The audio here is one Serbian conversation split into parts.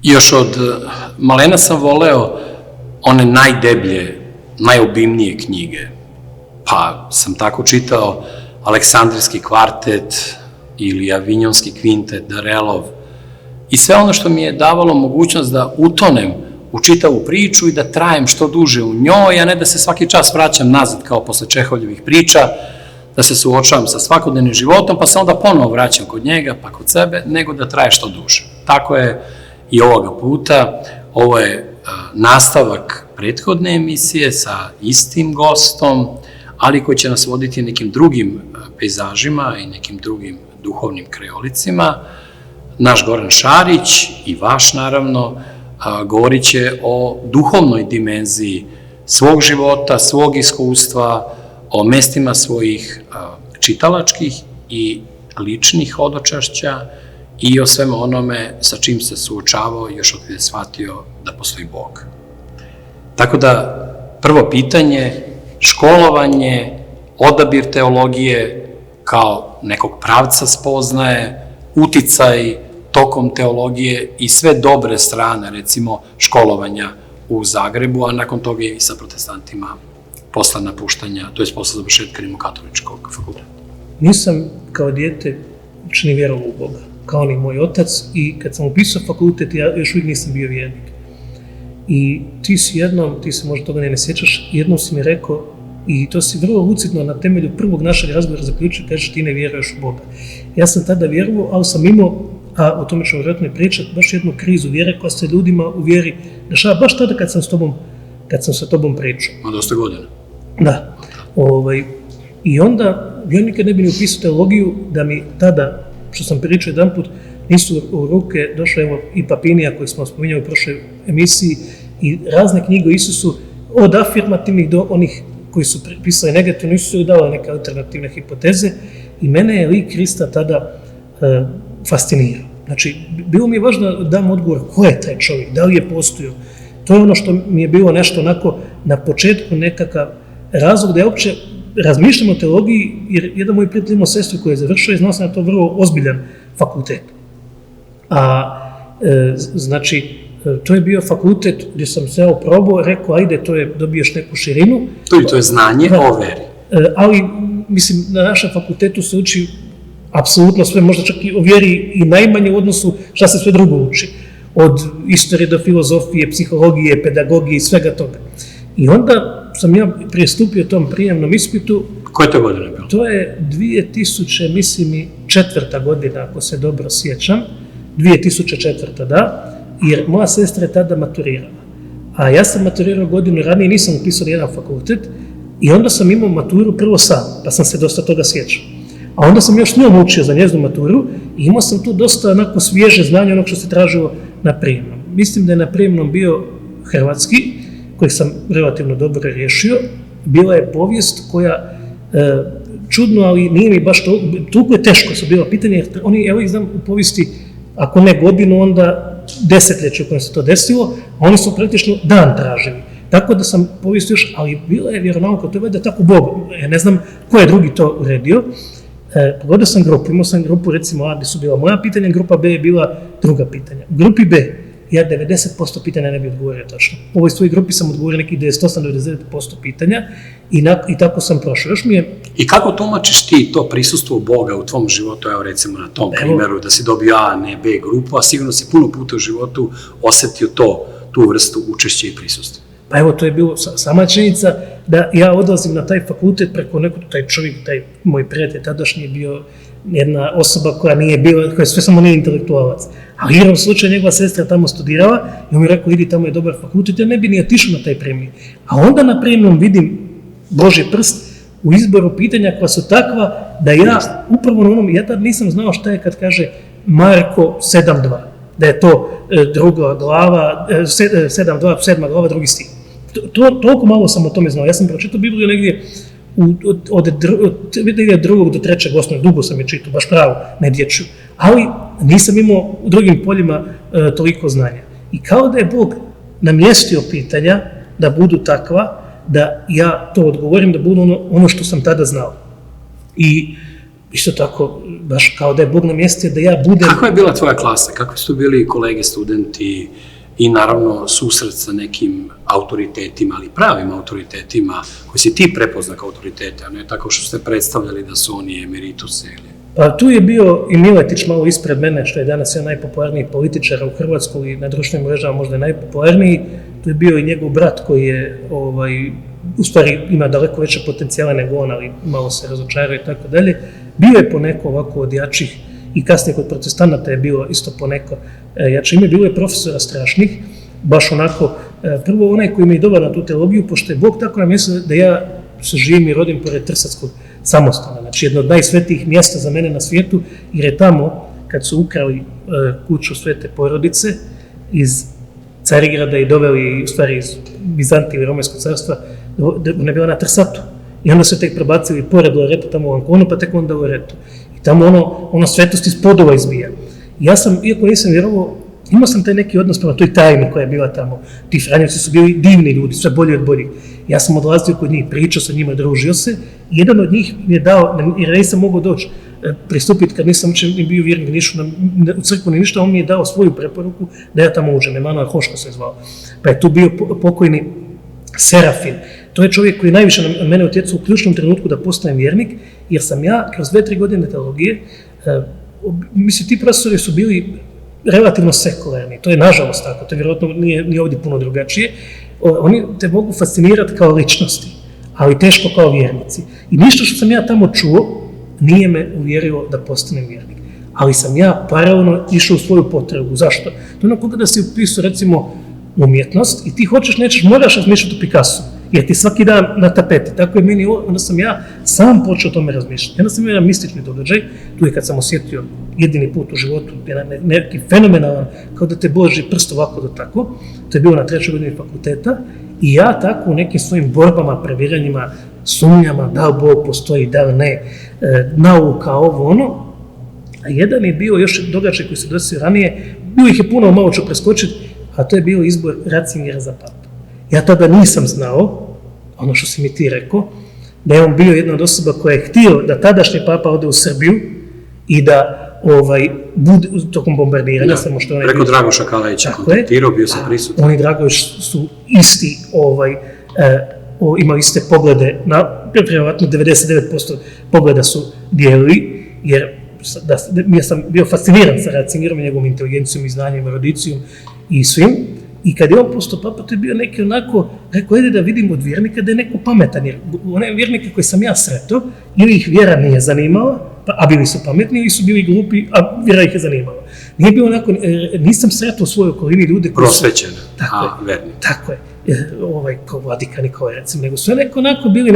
Još od malena sam voleo one najdeblje, najobimnije knjige. Pa sam tako čitao Aleksandrijski kvartet ili Avinjonski kvintet, Darelov i sve ono što mi je davalo mogućnost da utonem u čitavu priču i da trajem što duže u njoj, a ne da se svaki čas vraćam nazad kao posle Čehovljevih priča, da se suočavam sa svakodnevnim životom, pa se onda ponovo vraćam kod njega, pa kod sebe, nego da traje što duže. Tako je i ovoga puta. Ovo je nastavak prethodne emisije sa istim gostom, ali koji će nas voditi nekim drugim pejzažima i nekim drugim duhovnim krajolicima. Naš Goran Šarić i vaš, naravno, govorit će o duhovnoj dimenziji svog života, svog iskustva, o mestima svojih čitalačkih i ličnih hodočašća i o svemu onome sa čim se suočavao još od kada je shvatio da postoji Bog. Tako da, prvo pitanje, školovanje, odabir teologije kao nekog pravca spoznaje, uticaj tokom teologije i sve dobre strane, recimo, školovanja u Zagrebu, a nakon toga i sa protestantima posle napuštanja, to je posle završetka Rimokatoličkog fakulteta. Nisam kao dijete ni vjerovao u Boga, kao ni moj otac, i kad sam upisao fakultet, ja još uvijek nisam bio vjernik. I ti se možda toga ne sjećaš, jednom si mi rekao, i to si vrlo lucidno na temelju prvog našeg razgovora zaključio, kažeš ti ne vjeruješ u Boga. Ja sam tada vjerovao, ali sam imao, a o tome ćemo vjerojatno i pričati, baš jednu krizu vjere koja se ljudima u vjeri dešava, baš tada kad sam sa tobom pričao. A dosta godina. Da. I onda, ja nikad ne bi ni upisao teologiju da mi tada, što sam pričao jedan put, nisu u ruke došle, evo, i Papinija koji smo spominjali u prošloj emisiji i razne knjige o Isusu, od afirmativnih do onih koji su pisali negativno, Isusu je dao neke alternativne hipoteze i mene je lik Krista tada fascinirao. Znači, bilo mi je važno da dam odgovor ko je taj čovjek, da li je postojao. To je ono što mi je bilo nešto onako na početku nekakav razlog da ja uopće razmišljam o teologiji, jer jedan moj prijatelj imao sestru koja je završila i znao sam da to vrlo ozbiljan fakultet. Znači, to je bio fakultet gdje sam se probao, rekao, ajde, dobiješ neku širinu. To je znanje o veri. Ali, mislim, na našem fakultetu se uči apsolutno sve, možda čak i o vjeri i najmanje u odnosu šta se sve drugo uči. Od istorije do filozofije, psihologije, pedagogije i svega toga. I onda sam ja pristupio tom prijemnom ispitu. Koje to godine bilo? To je 2004. godina, ako se dobro sjećam. 2004. da, jer moja sestra je tada maturirala. A ja sam maturirao godinu ranije, nisam upisao jedan fakultet i onda sam imao maturu prvo sam, pa sam se dosta toga sjećao. A onda sam još s njom učio za njeznu maturu i imao sam tu dosta onako svježe znanje onog što se tražilo na prijemnom. Mislim da je na prijemnom bio hrvatski, koji sam relativno dobro riješio. Bila je povijest koja, čudno, ali nije mi baš toliko je teško su bila pitanja, jer oni, evo ih znam u povijesti, ako ne godinu, onda desetljeće u kojem se to desilo, a oni su praktično dan tražili. Tako da sam povijest još, ali bila je vjeronauka, to je valjda tako Bog, ja ne znam ko je drugi to uredio. Pogodio sam grupu, imao sam grupu, recimo A, gdje su bila moja pitanja, grupa B je bila druga pitanja. U grupi B ja 90% pitanja ne bi odgovorio tačno. U ovoj svojoj grupi sam odgovorio nekih 98-99% pitanja i tako sam prošao. I kako tumačiš ti to prisustvo Boga u tvom životu, evo recimo na tom primjeru, da si dobio A, ne B grupu, a sigurno si puno puta u životu osjetio tu vrstu učešća i prisustva? Pa evo, to je bilo sama činjenica da ja odlazim na taj fakultet preko nekog, taj čovjek, taj moj prijatelj tadašnji je bio jedna osoba koja nije bila, koja sve samo nije intelektualac. Ali u jednom slučaju njegova sestra tamo studirala i on mi rekao, idi, tamo je dobar fakultet, ja ne bi ni otišao na taj prijemni. A onda na prijemnom vidim Božji prst u izboru pitanja koja su takva da ja upravo na onom, ja tad nisam znao šta je kad kaže Marko 7.2, da je to druga glava, 7.2, 7. glava, drugi stih. Toliko malo sam o tome znao. Ja sam pročitao Bibliju negdje od drugog do trećeg osnovnog, dugo sam je čitao, baš pravo, ne dječju. Ali nisam imao u drugim poljima toliko znanja. I kao da je Bog namjestio pitanja da budu takva, da ja to odgovorim, da budu ono što sam tada znao. I isto tako, baš kao da je Bog namjestio da ja budem... Kakva je bila tvoja klasa? Kakvi su bili kolege, studenti i naravno susret sa nekim autoritetima, ali pravim autoritetima, koji si ti prepozna kao autoritete, a ne tako što ste predstavljali da su oni emerituse ili... Pa tu je bio i Miletić malo ispred mene, što je danas jedan najpopularniji političar u Hrvatskoj i na društvenim mrežama možda je najpopularniji. Tu je bio i njegov brat koji je, u stvari ima daleko veće potencijale nego on, ali malo se razočarao i tako dalje. Bio je poneko ovako od jačih i kasnije kod protestanata je bilo isto poneko jače ime. Bilo je profesora strašnih, baš onako, prvo onaj koji mi je dobar na tu teologiju, pošto je Bog tako namjesto da ja se živim i rodim pored Trsatskog samostana, znači jedno od najsvetijih mjesta za mene na svijetu, jer je tamo, kad su ukrali kuću Svete Porodice iz Carigrada i doveli, u stvari iz Bizantije i Romejskog carstva, ona je bila na Trsatu. I onda su tek prebacili pored Loreta tamo u Anconu, pa tek onda u Loretu. I tamo ono svetost iz podova izbija. I ja sam, iako nisam vjerovao, imao sam taj neki odnos prema toj tajni koja je bila tamo. Ti Franjevci su bili divni ljudi, sve bolji od boljih. Ja sam odlazio kod njih, pričao sa njima, družio se. I jedan od njih mi je dao, jer nisam mogao doći pristupiti kad nisam bio vjernik u crkvu ni ništa, on mi je dao svoju preporuku da ja tamo uđem. Emanuel Hoško se zvao. Pa je tu bio pokojni Serafin. To je čovjek koji najviše na mene utjecao u ključnom trenutku da postanem vjernik, jer sam ja kroz 2-3 godine teologije, mislim, ti profesori su bili relativno sekularni, to je nažalost tako, to je vjerojatno nije ovdje puno drugačije. Oni te mogu fascinirati kao ličnosti, ali teško kao vjernici. I ništa što sam ja tamo čuo nije me uvjerilo da postanem vjernik. Ali sam ja paralelno išao u svoju potrebu. Zašto? To je ono koga da si upisao recimo umjetnost i ti hoćeš, nećeš, moraš razmišljati o Picassu, jer ti svaki dan na tapeti. Tako je meni, onda sam ja sam počeo o tome razmišljati. Onda sam imao jedan mistični događaj, tu je kad sam osjetio jedini put u životu, neki fenomenalan, kao da te Boži prst ovako do tako. To je bilo na 3. godini fakulteta i ja tako u nekim svojim borbama, previranjima, sumnjama, da li Bog postoji, da li ne, nauka, ovo, ono. A jedan je bio još događaj koji se desio ranije, bilo ih je puno, malo ću preskočiti, a to je bio izbor Ratzingera za papu. Ja tada nisam znao, ono što si mi ti rekao, da je on bio jedna od osoba koja je htio da tadašnji papa ode u Srbiju i da bude tokom bombardiranja. Preko Dragoša Kalajića kontaktirao, bio sam prisutan. Oni Dragoš su isti, imali iste poglede, vjerojatno 99% pogleda su dijelili, jer ja sam bio fasciniran sa Ratzingerom i njegovom inteligencijom i znanjem, erudicijom i svim. I kad je on postao papa, to je bio neki onako, rekao, da vidim od vjernika da je neko pametan, jer one vjernike koje sam ja sretao, ili ih vjera nije zanimala, a bili su pametni, ili su bili glupi, a vjera ih je zanimala. Nije bilo onako, nisam sretao u svojoj okolini ljude koji su... Prosvećene, verni. Tako je, kao Vladika Nikola, recimo, nego su onako bili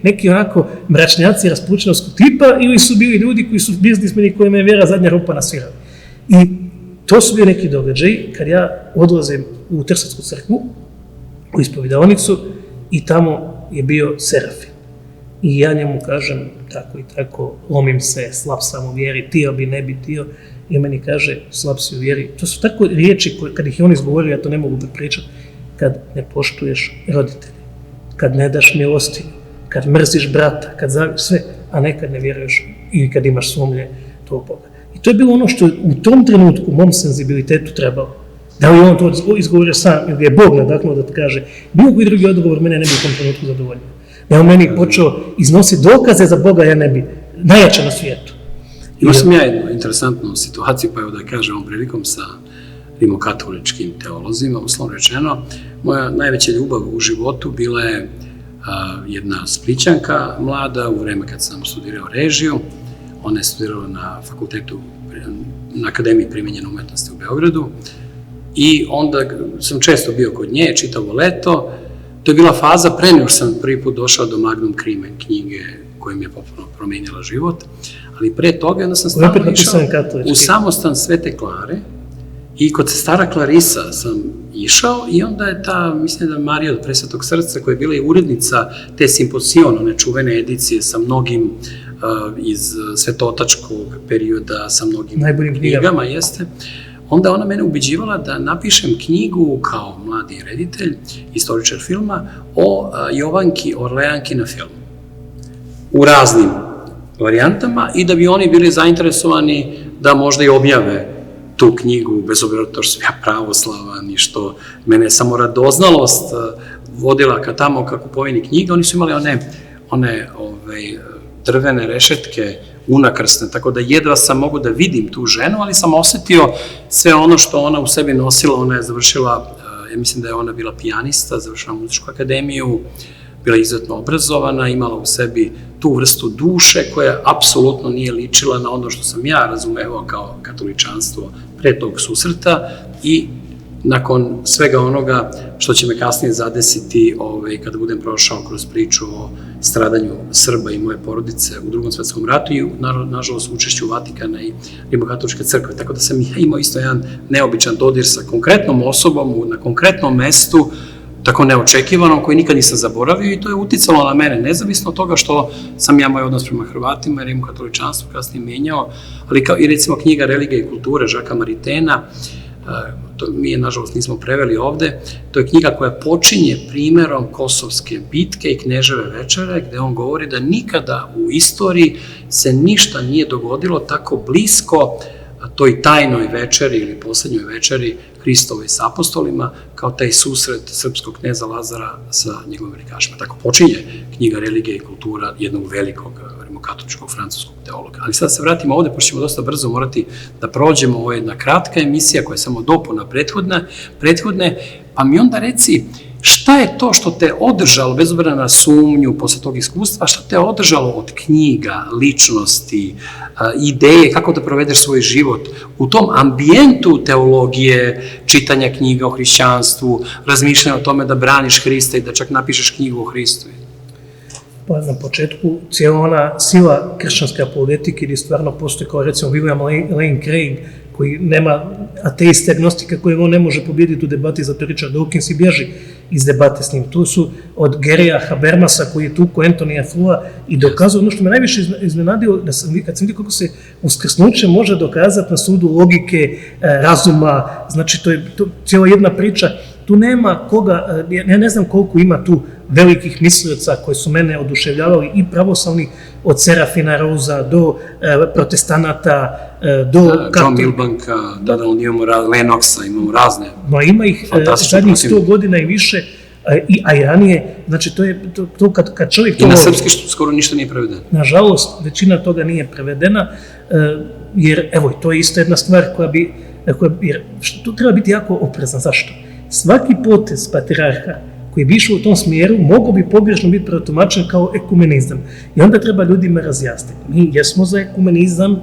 neki onako mračnjaci raspućenovskog tipa, ili su bili ljudi koji su biznismeni kojima je vjera zadnja rupa nasvirala. I to su bili neki događaji kad ja odlazim u Trsatsku crkvu, u ispovjedaonicu i tamo je bio Serafin. I ja njemu kažem tako i tako, lomim se, slab sam u vjeri, tio bi, ne bi tio. I on meni kaže, slab si u vjeri. To su tako riječi koje, kad ih on izgovorio, ja to ne mogu pričati, kad ne poštuješ roditelje, kad ne daš milosti, kad mrziš brata, kad sve, a ne kad ne vjeruješ ili kad imaš sumnje tog Boga. I to je bilo ono što u tom trenutku mom senzibilitetu trebalo. Da li on to izgovorio sam ili je Bog nadahnuo da kaže, bilo koji drugi odgovor mene ne bi u tom trenutku zadovoljio. Da je on meni počeo iznositi dokaze za Boga, ja ne bi najjače na svijetu. Imao sam ja jednu interesantnu situaciju, pa evo da kažem ovom prilikom sa rimokatoličkim teolozima, uslovno rečeno. Moja najveća ljubav u životu bila je jedna Splićanka mlada u vreme kad sam studirao režiju. Ona je studirala na fakultetu, na Akademiji primenjene umetnosti u Beogradu i onda sam često bio kod nje, čitavo leto. To je bila faza pre nego sam prvi put došao do Magnum Crimen knjige koja mi je potpuno promenila život, ali pre toga onda sam stalno išao u samostan Svete Klare i kod sestara Klarisa sam išao i onda je ta, mislim da Marija od Presvetog srca koja je bila i urednica te Simposion, one čuvene edicije sa mnogim iz svetotačkog perioda, sa mnogim knjigama, jeste. Onda ona mene ubeđivala da napišem knjigu kao mladi reditelj, istoričar filma, o Jovanki Orleanki na filmu. U raznim varijantama i da bi oni bili zainteresovani da možda i objave tu knjigu, bez obzira to što sam ja pravoslavan i što mene je samo radoznalost vodila ka tamo ka kupovini knjiga, oni su imali one drvene rešetke unakrsne, tako da jedva sam mogu da vidim tu ženu, ali sam osetio sve ono što ona u sebi nosila. Ona je završila, ja mislim da je ona bila pijanista, završila muzičku akademiju, bila izuzetno obrazovana, imala u sebi tu vrstu duše koja apsolutno nije ličila na ono što sam ja razumevao kao katoličanstvo pre tog susreta i nakon svega onoga što će me kasnije zadesiti kada budem prošao kroz priču o stradanju Srba i moje porodice u Drugom svetskom ratu i nažalost učešću Vatikana i Rimokatoličke crkve. Tako da sam ja imao isto jedan neobičan dodir sa konkretnom osobom na konkretnom mestu, tako neočekivanom, koji nikad nisam zaboravio i to je uticalo na mene, nezavisno od toga što sam ja moj odnos prema Hrvatima i rimokatoličanstvu kasnije menjao, ali kao i recimo knjiga Religija i kulture Žaka Maritena, to mi je, nažalost, nismo preveli ovde, to je knjiga koja počinje primerom Kosovske bitke i Kneževe večere, gde on govori da nikada u istoriji se ništa nije dogodilo tako blisko toj tajnoj večeri ili poslednjoj večeri Hristovoj s apostolima, kao taj susret srpskog kneza Lazara sa njegovim velikašima. Tako počinje knjiga Religija i kultura jednog velikog rimokatoličkog francuskog teologa. Ali sad se vratimo ovde, pošto ćemo dosta brzo morati da prođemo. Ovo je jedna kratka emisija koja je samo dopuna prethodne, pa mi onda reci šta je to što te održalo, bez obzira na sumnju posle tog iskustva, šta te održalo od knjiga, ličnosti, ideje, kako da provedeš svoj život u tom ambijentu teologije, čitanja knjiga o hrišćanstvu, razmišljanja o tome da braniš Hrista i da čak napišeš knjigu o Hristu? Pa na početku cijela ona sila kršćanske apologetike gdje stvarno postoji, kao recimo William Lane Craig, koji nema ateiste, agnostika koje on ne može pobijediti u debati, zato Richard Dawkins i bježi iz debate s njim. Tu su od Gerija Habermasa koji je tuko Antonija Flua i dokazao ono što me najviše iznenadio, da kad sam vidio kako se uskrsnuće može dokazati na sudu logike, razuma, znači to je cijela jedna priča. Tu nema koga, ja ne znam koliko ima tu velikih mislioca koji su mene oduševljavali i pravoslavni, od Serafina Rosa do protestanata, do... John Milbanka, imamo Lennoxa, imamo razne. No ima ih zadnjih 100 godina i više, a i ranije, znači to je to kad čovjek... I na srpski skoro ništa nije prevedeno. Nažalost, većina toga nije prevedena, jer evo, to je isto jedna stvar jer tu treba biti jako oprezan. Zašto? Svaki potez patrijarha koji bi išao u tom smjeru mogao bi pogrešno biti protumačen kao ekumenizam. I onda treba ljudima razjasniti. Mi jesmo za ekumenizam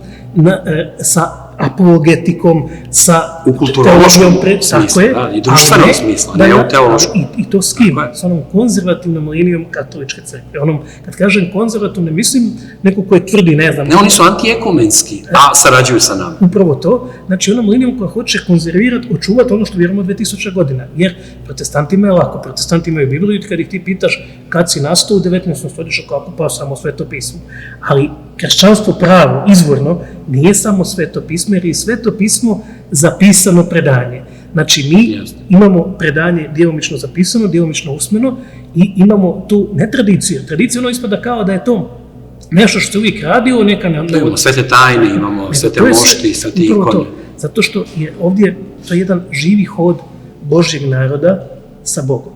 sa apologetikom, sa u kulturološkom smislu, i društvenom smislu, ne u teološkom. I to s kim? S onom konzervativnom linijom katoličke crkve. Kad kažem konzervativne, mislim neko koje tvrdi, ne znam... Ne, oni su antiekumenski, a sarađuju sa nama. Upravo to, znači onom linijom koja hoće konzervirati, očuvati ono što vjerujemo 2000 godina. Jer protestantima je lako, protestanti imaju Bibliju i kad ih ti pitaš kad si nastao u 19. stoljeću, kako pa samo Sveto pismo. Ali kršćanstvo pravo, izvorno, nije samo Sveto pismo, jer je Sveto pismo zapisano predanje. Znači, mi imamo predanje djelomično zapisano, djelomično usmeno i imamo tu ne tradiciju. Tradicija ono ispada kao da je to nešto što se uvijek radio, neka... Imamo svete tajne, imamo svete mošti, svete ikone. Zato što je ovdje to jedan živi hod Božjeg naroda sa Bogom.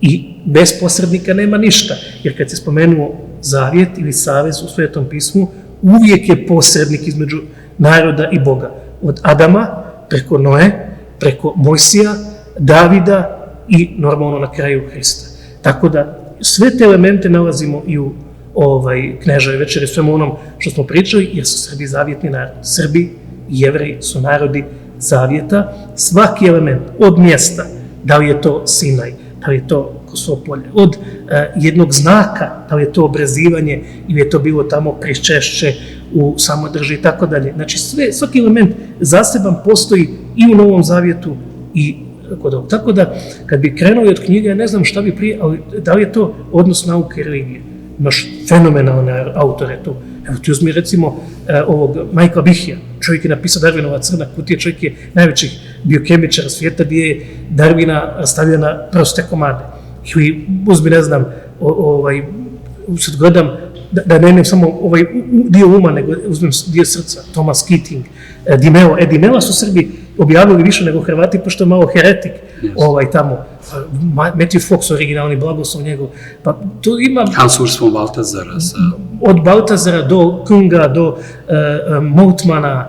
I bez posrednika nema ništa. Jer kad se spomenuo zavjet ili savez u Svetom pismu, uvijek je posrednik između naroda i Boga. Od Adama, preko Noe, preko Mojsija, Davida i normalno na kraju Hrista. Tako da sve te elemente nalazimo i u Kneževoj večeri, svemu onom što smo pričali, jer su Srbi zavjetni narod. Srbi i Jevreji su narodi zavjeta. Svaki element od mjesta, da li je to Sinaj, da li je to Kosopolje, od jednog znaka, da li je to obrezivanje ili je to bilo tamo Priščešće u Samodrži i tako dalje. Znači svaki element zaseban postoji i u Novom Zavjetu i kod ovog. Tako da kad bi krenuli od knjige, ja ne znam šta bi prije, ali da li je to odnos nauke i religije? Imaš fenomenalne autore tu. Evo ti uzmi recimo ovog Michaela Beheya, čovjek je napisao Darwinova crna kutija, čovjek je najvećih biokemičara svijeta gdje je Darwina stavio na proste komade. Ili uzmi, ne znam, sad gledam da ne idem samo ovaj dio uma, nego uzmem dio srca, Thomas Keating, Di Meo su Srbi objavili više nego Hrvati, pošto je malo heretik tamo, Matthew Fox, originalni blagoslov njegov, pa tu ima... Hans Urs von Balthasara. Od Baltazara do Kunga, do Moltmana,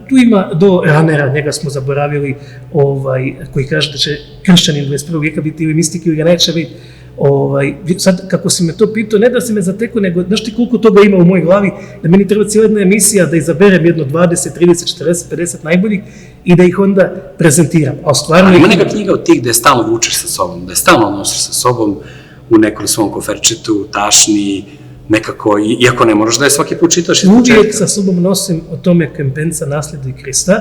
tu ima do Ranera, njega smo zaboravili, koji kaže da će kršćanin 21. vijeka biti ili mistik ili ga neće biti. Sad, kako si me to pitao, ne da si me zatekao, nego znaš ti koliko toga ima u mojoj glavi, da meni treba cijela jedna emisija da izaberem jedno 20, 30, 40, 50 najboljih i da ih onda prezentiram. Ali ima neka knjiga od tih da je stalno vučeš sa sobom, da je stalno nosiš sa sobom u nekom svom koferčetu, tašni, nekako, iako ne moraš da je svaki put čitaš iz početka. Uvijek sa sobom nosim o Tome Kempenca, Nasljednik Krista,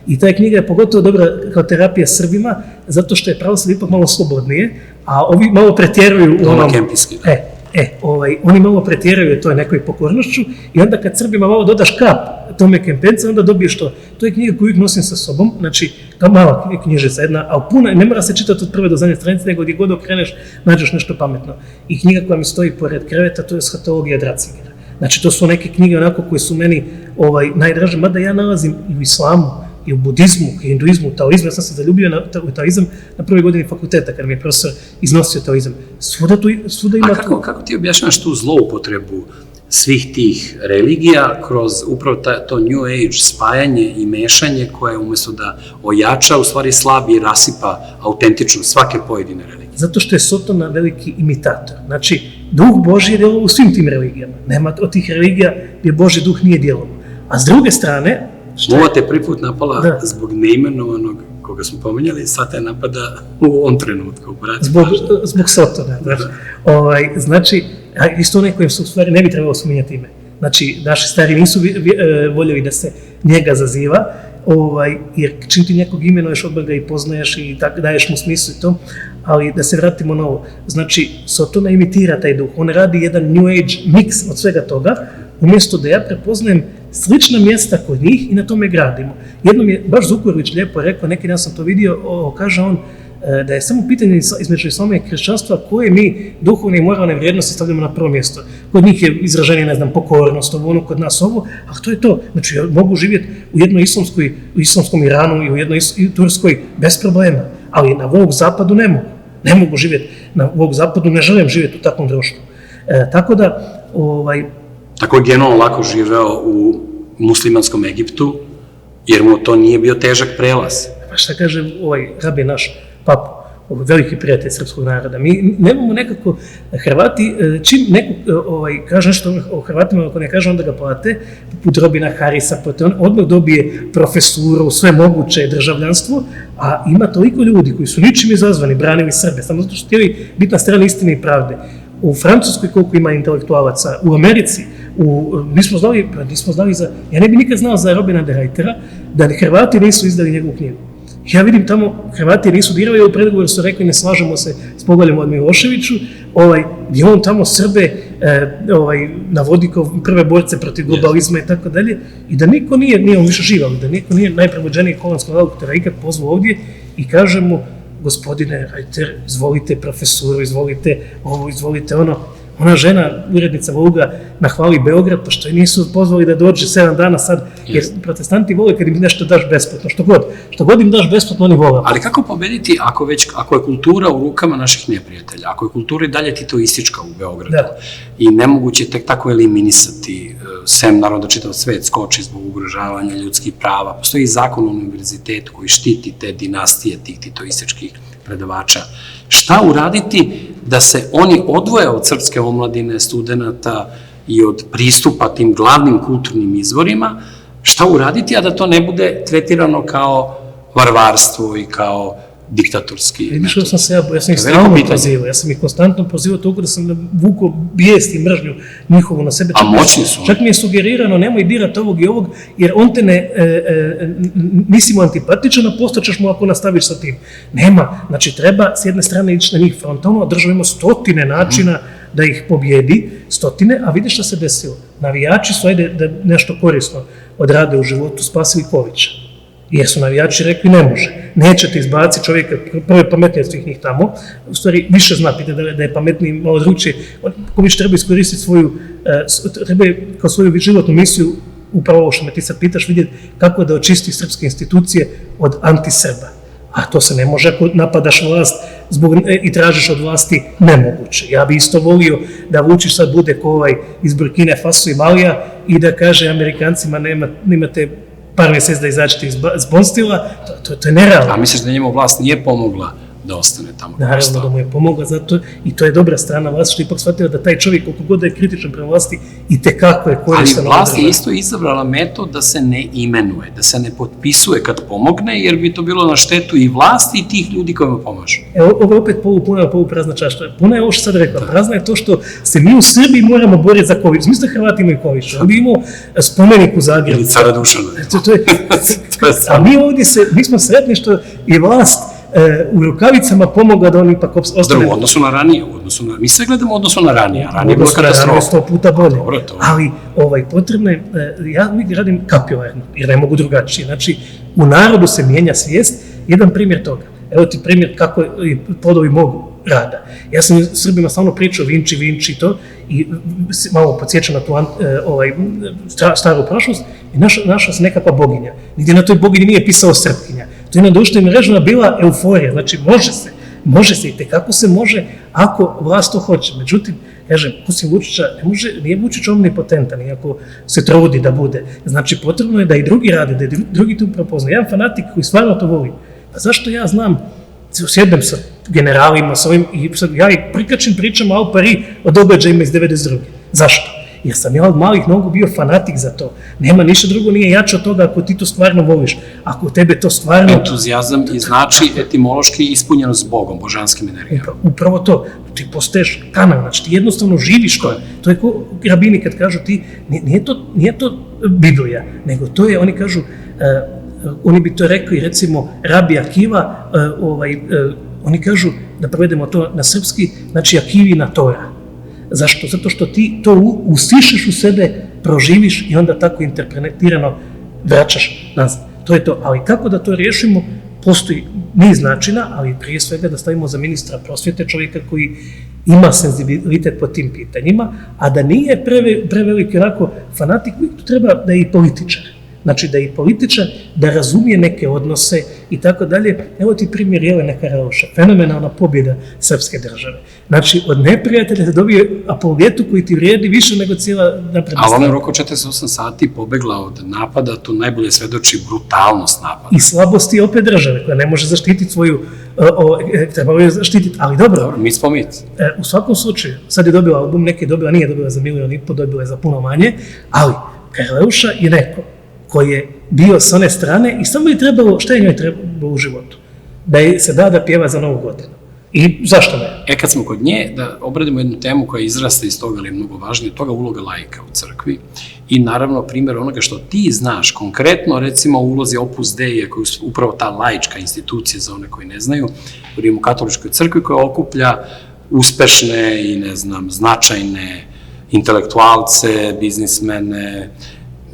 i ta knjiga je pogotovo dobra kao terapija Srbima, zato što je pravoslavlje ipak malo slobodnije, a ovi malo pretjeruju u onom... Kempijski. Oni malo pretjeruju toj nekoj pokornošću i onda kad Srbima malo dodaš kap Tome Kempenca, onda dobiješ to. To je knjiga koju uvijek nosim sa sobom, znači kao mala knjižica jedna, a puno, ne mora se čitati od prve do zadnje stranice, nego gdje god okreneš nađeš nešto pametno. I knjiga koja mi stoji pored kreveta, to je Eshatologija Dracingera. Znači to su neke knjige onako koje su meni najdraže, mada ja nalazim i u islamu, i u budizmu, i hinduizmu, u taoizmu. Ja sam se zaljubio u taoizam na prvoj godini fakulteta, kad mi je profesor iznosio taoizam. Svuda ima... A kako ti objašnjavaš tu zloupotrebu svih tih religija kroz upravo to New Age spajanje i mešanje koje umjesto da ojača, u stvari slabi i rasipa autentičnost svake pojedine religije? Zato što je Sotona veliki imitator. Znači, Duh Božji je djelovao u svim tim religijama. Nema od tih religija gdje Božji Duh nije djelovao. A s druge strane... Ova te prvi put napala zbog neimenovanog koga smo pomenjali, sad te napada u ovom trenutku. Zbog Sotona. Znači, isto onaj kojem se u stvari ne bi trebalo spominjati ime. Znači, naši stari nisu voljeli da se njega zaziva, jer čim ti nekog imenuješ, odmah ga i poznaješ i daješ mu smislu i to, ali da se vratimo na ovo. Znači, Sotona imitira taj duh, on radi jedan New Age mix od svega toga, umjesto da ja prepoznajem slična mjesta kod njih i na tome gradimo. Jednom je baš Zukorlić lijepo rekao, neki dan sam to vidio, kaže on, da je samo pitanje između islama i kršćanstva koje mi duhovne i moralne vrijednosti stavljamo na prvo mjesto. Kod njih je izraženje, ne znam, pokornost, kod nas ovo, a to je to. Znači, ja mogu živjeti u jednoj islamskom Iranu i u jednoj Turskoj bez problema, ali na ovog zapadu ne mogu. Ne mogu živjeti na ovog zapadu, ne želim živjeti u takvom društvu. Tako da, Tako je Genon lako živeo u muslimanskom Egiptu, jer mu to nije bio težak prelaz. Pa šta kaže rabi naš papa, veliki prijatelj srpskog naroda. Mi nemamo nekako, Hrvati, čim neko kaže nešto o Hrvatima, ako ne kaže, onda ga plate, poput Robina Harisa, on odmah dobije profesuru, sve moguće državljanstvo, a ima toliko ljudi koji su ničim izazvani, branili Srbe, samo zato što htjeli biti na strani istine i pravde. U Francuskoj koliko ima intelektualaca, u Americi, nismo znali za, ja ne bi nikad znao za Robina de Reitera, da Hrvati nisu izdali njegovu knjigu. Ja vidim tamo, Hrvati nisu dirali u predgovoru, su rekli ne slažemo se s pogledom od Miloševiću, gdje on tamo Srbe navodi kao prve borce protiv globalizma i tako dalje, i da niko nije on više živ, ali da niko nije najprevođeniji kolonskog autora ikad pozvao ovdje i kaže mu, gospodine Reiter, izvolite profesuru, izvolite ovo, izvolite ono. Ona žena, urednica Voga, nahvali Beograd, pa što je nisu pozvali da dođe 7 dana sad, jer protestanti vole kad im nešto daš besplatno, što god im daš besplatno, oni vole. Ali kako pobediti ako je kultura u rukama naših neprijatelja, ako je kultura i dalje titoistička u Beogradu i nemoguće tek tako eliminisati, sem naravno da čitav svet skoči zbog ugrožavanja ljudskih prava, postoji i zakon o univerzitetu koji štiti te dinastije tih titoističkih predavača. Šta uraditi da se oni odvoje od srpske omladine, studenta i od pristupa tim glavnim kulturnim izvorima, šta uraditi, a da to ne bude tretirano kao varvarstvo i kao diktatorski metod? Vidiš, ja sam ih stalno pozivao, ja sam ih konstantno pozivao toliko da sam vukao bijest i mržnju njihovu na sebe. A moćni su. Čak mi je sugerirano, nemoj dirati ovog i ovog, jer on te nisi mu antipatičan, a postaćeš mu ako nastaviš sa tim. Nema, znači treba s jedne strane ići na njih frontalno, a država ima stotine načina da ih pobjedi, stotine, a vidiš šta se desilo. Navijači su, ajde da nešto korisno odrade u životu, spasili Kovića. Jer su navijači rekli ne može, nećete izbaciti čovjeka, prvo je pametniji od svih njih tamo, u stvari više zna, pita da je pametniji malo drugčije, Ković treba iskoristiti svoju kao svoju životnu misiju upravo ovo što me ti sad pitaš, vidjeti kako da očisti srpske institucije od antisrba. A to se ne može ako napadaš vlast i tražiš od vlasti, nemoguće. Ja bi isto volio da Vučić sad bude ko ovaj iz Burkine Faso i Malija i da kaže Amerikancima nemate par mjeseci da izađete iz Bonstila, to je nerealno. A misliš da njemu vlast nije pomogla da ostane tamo? Naravno da mu je pomogla zato i to je dobra strana vlasti što je ipak shvatila da taj čovjek koliko god da je kritičan prema vlasti i tekako je koristan. Ali vlast je isto izabrala metod da se ne imenuje, da se ne potpisuje kad pomogne, jer bi to bilo na štetu i vlasti i tih ljudi kojima pomažu. Ovo je opet polupuna, poluprazna čaša. Puna je ovo što sad rekla. Prazna je to što se mi u Srbiji moramo boriti za COVID. Mislim da Hrvati imaju COVID. Ali imamo spomenik u Zagrebu. Ili cara Dušana. A mi smo sretni što je vlast u rukavicama pomogla da on ipak ostane. U odnosu na ranije, mi sve gledamo u odnosu na ranije, a ranije je bilo katastrofa. 100 puta bolje. Ali potrebno je, ja uvijek radim kapilarno, jer ne mogu drugačije. Znači, u narodu se mijenja svijest. Jedan primjer toga. Evo ti primjer kako plodovi mogu rada. Ja sam Srbima stalno pričao Vinči to i malo podsjećam na tu staru prošlost i našla se nekakva boginja. Nigdje na toj boginji nije pisao Srpkinja. To je na društvenim mrežama bila euforija. Znači, može se i tekako se može ako vlast to hoće. Međutim, kažem, osim Vučića, nije Vučić omnipotentan, iako se trudi da bude. Znači, potrebno je da i drugi rade, da i drugi tu prepoznaju. Jedan fanatik koji stvarno to voli. Pa zašto ja znam, sjednem sa generalima, sa ovim, i ja ih prikačim pričama al pari o događajima iz 92. Zašto? Jer sam ja od malih nogu bio fanatik za to. Nema ništa drugo, nije jače od toga ako ti to stvarno voliš. Ako tebe to stvarno... Entuzijazam i znači etimološki ispunjeno s Bogom, božanskim energijama. Upravo to. Ti postaješ kanal, znači ti jednostavno živiš to. To je ko rabini kad kažu ti, nije to Biblija, nego to je, oni kažu, oni bi to rekli, recimo, Rabi Akiva, oni kažu, da prevedemo to na srpski, znači Akivina Tora. Zašto? Zato što ti to usišeš u sebe, proživiš i onda tako interpretirano vraćaš nazad. To je to. Ali kako da to riješimo? Postoji niz načina, ali prije svega da stavimo za ministra prosvjete čovjeka koji ima senzibilitet po tim pitanjima, a da nije preveliki onako fanatik, to treba da je i političar. Znači da je i političar, da razumije neke odnose i tako dalje. Evo ti primjer Jelene Karauša, fenomenalna pobjeda srpske države. Znači od neprijatelja da dobije apologetu koji ti vrijedi više nego cijela napredna strana. Ali ona je u roku 48 sati pobegla od napada, to najbolje svedoči brutalnost napada. I slabosti opet države koja ne može zaštititi svoju, trebalo je zaštititi, ali dobro. Mi smo mit. U svakom slučaju, sad je dobila album, neke je dobila, nije dobila za 1,5 miliona, dobila je za puno manje, ali Karauša je neko koji je bio s one strane i samo je trebalo, šta je njoj trebalo u životu? Da je se da pjeva za Novu godinu. I zašto ne? Kad smo kod nje, da obradimo jednu temu koja izrasta iz toga, ali je mnogo važnije, toga uloga laika u crkvi i naravno primjer onoga što ti znaš, konkretno recimo u ulozi Opus Dei, koja je upravo ta laička institucija za one koji ne znaju, u Rimokatoličkoj crkvi koja okuplja uspešne i značajne intelektualce, biznismene,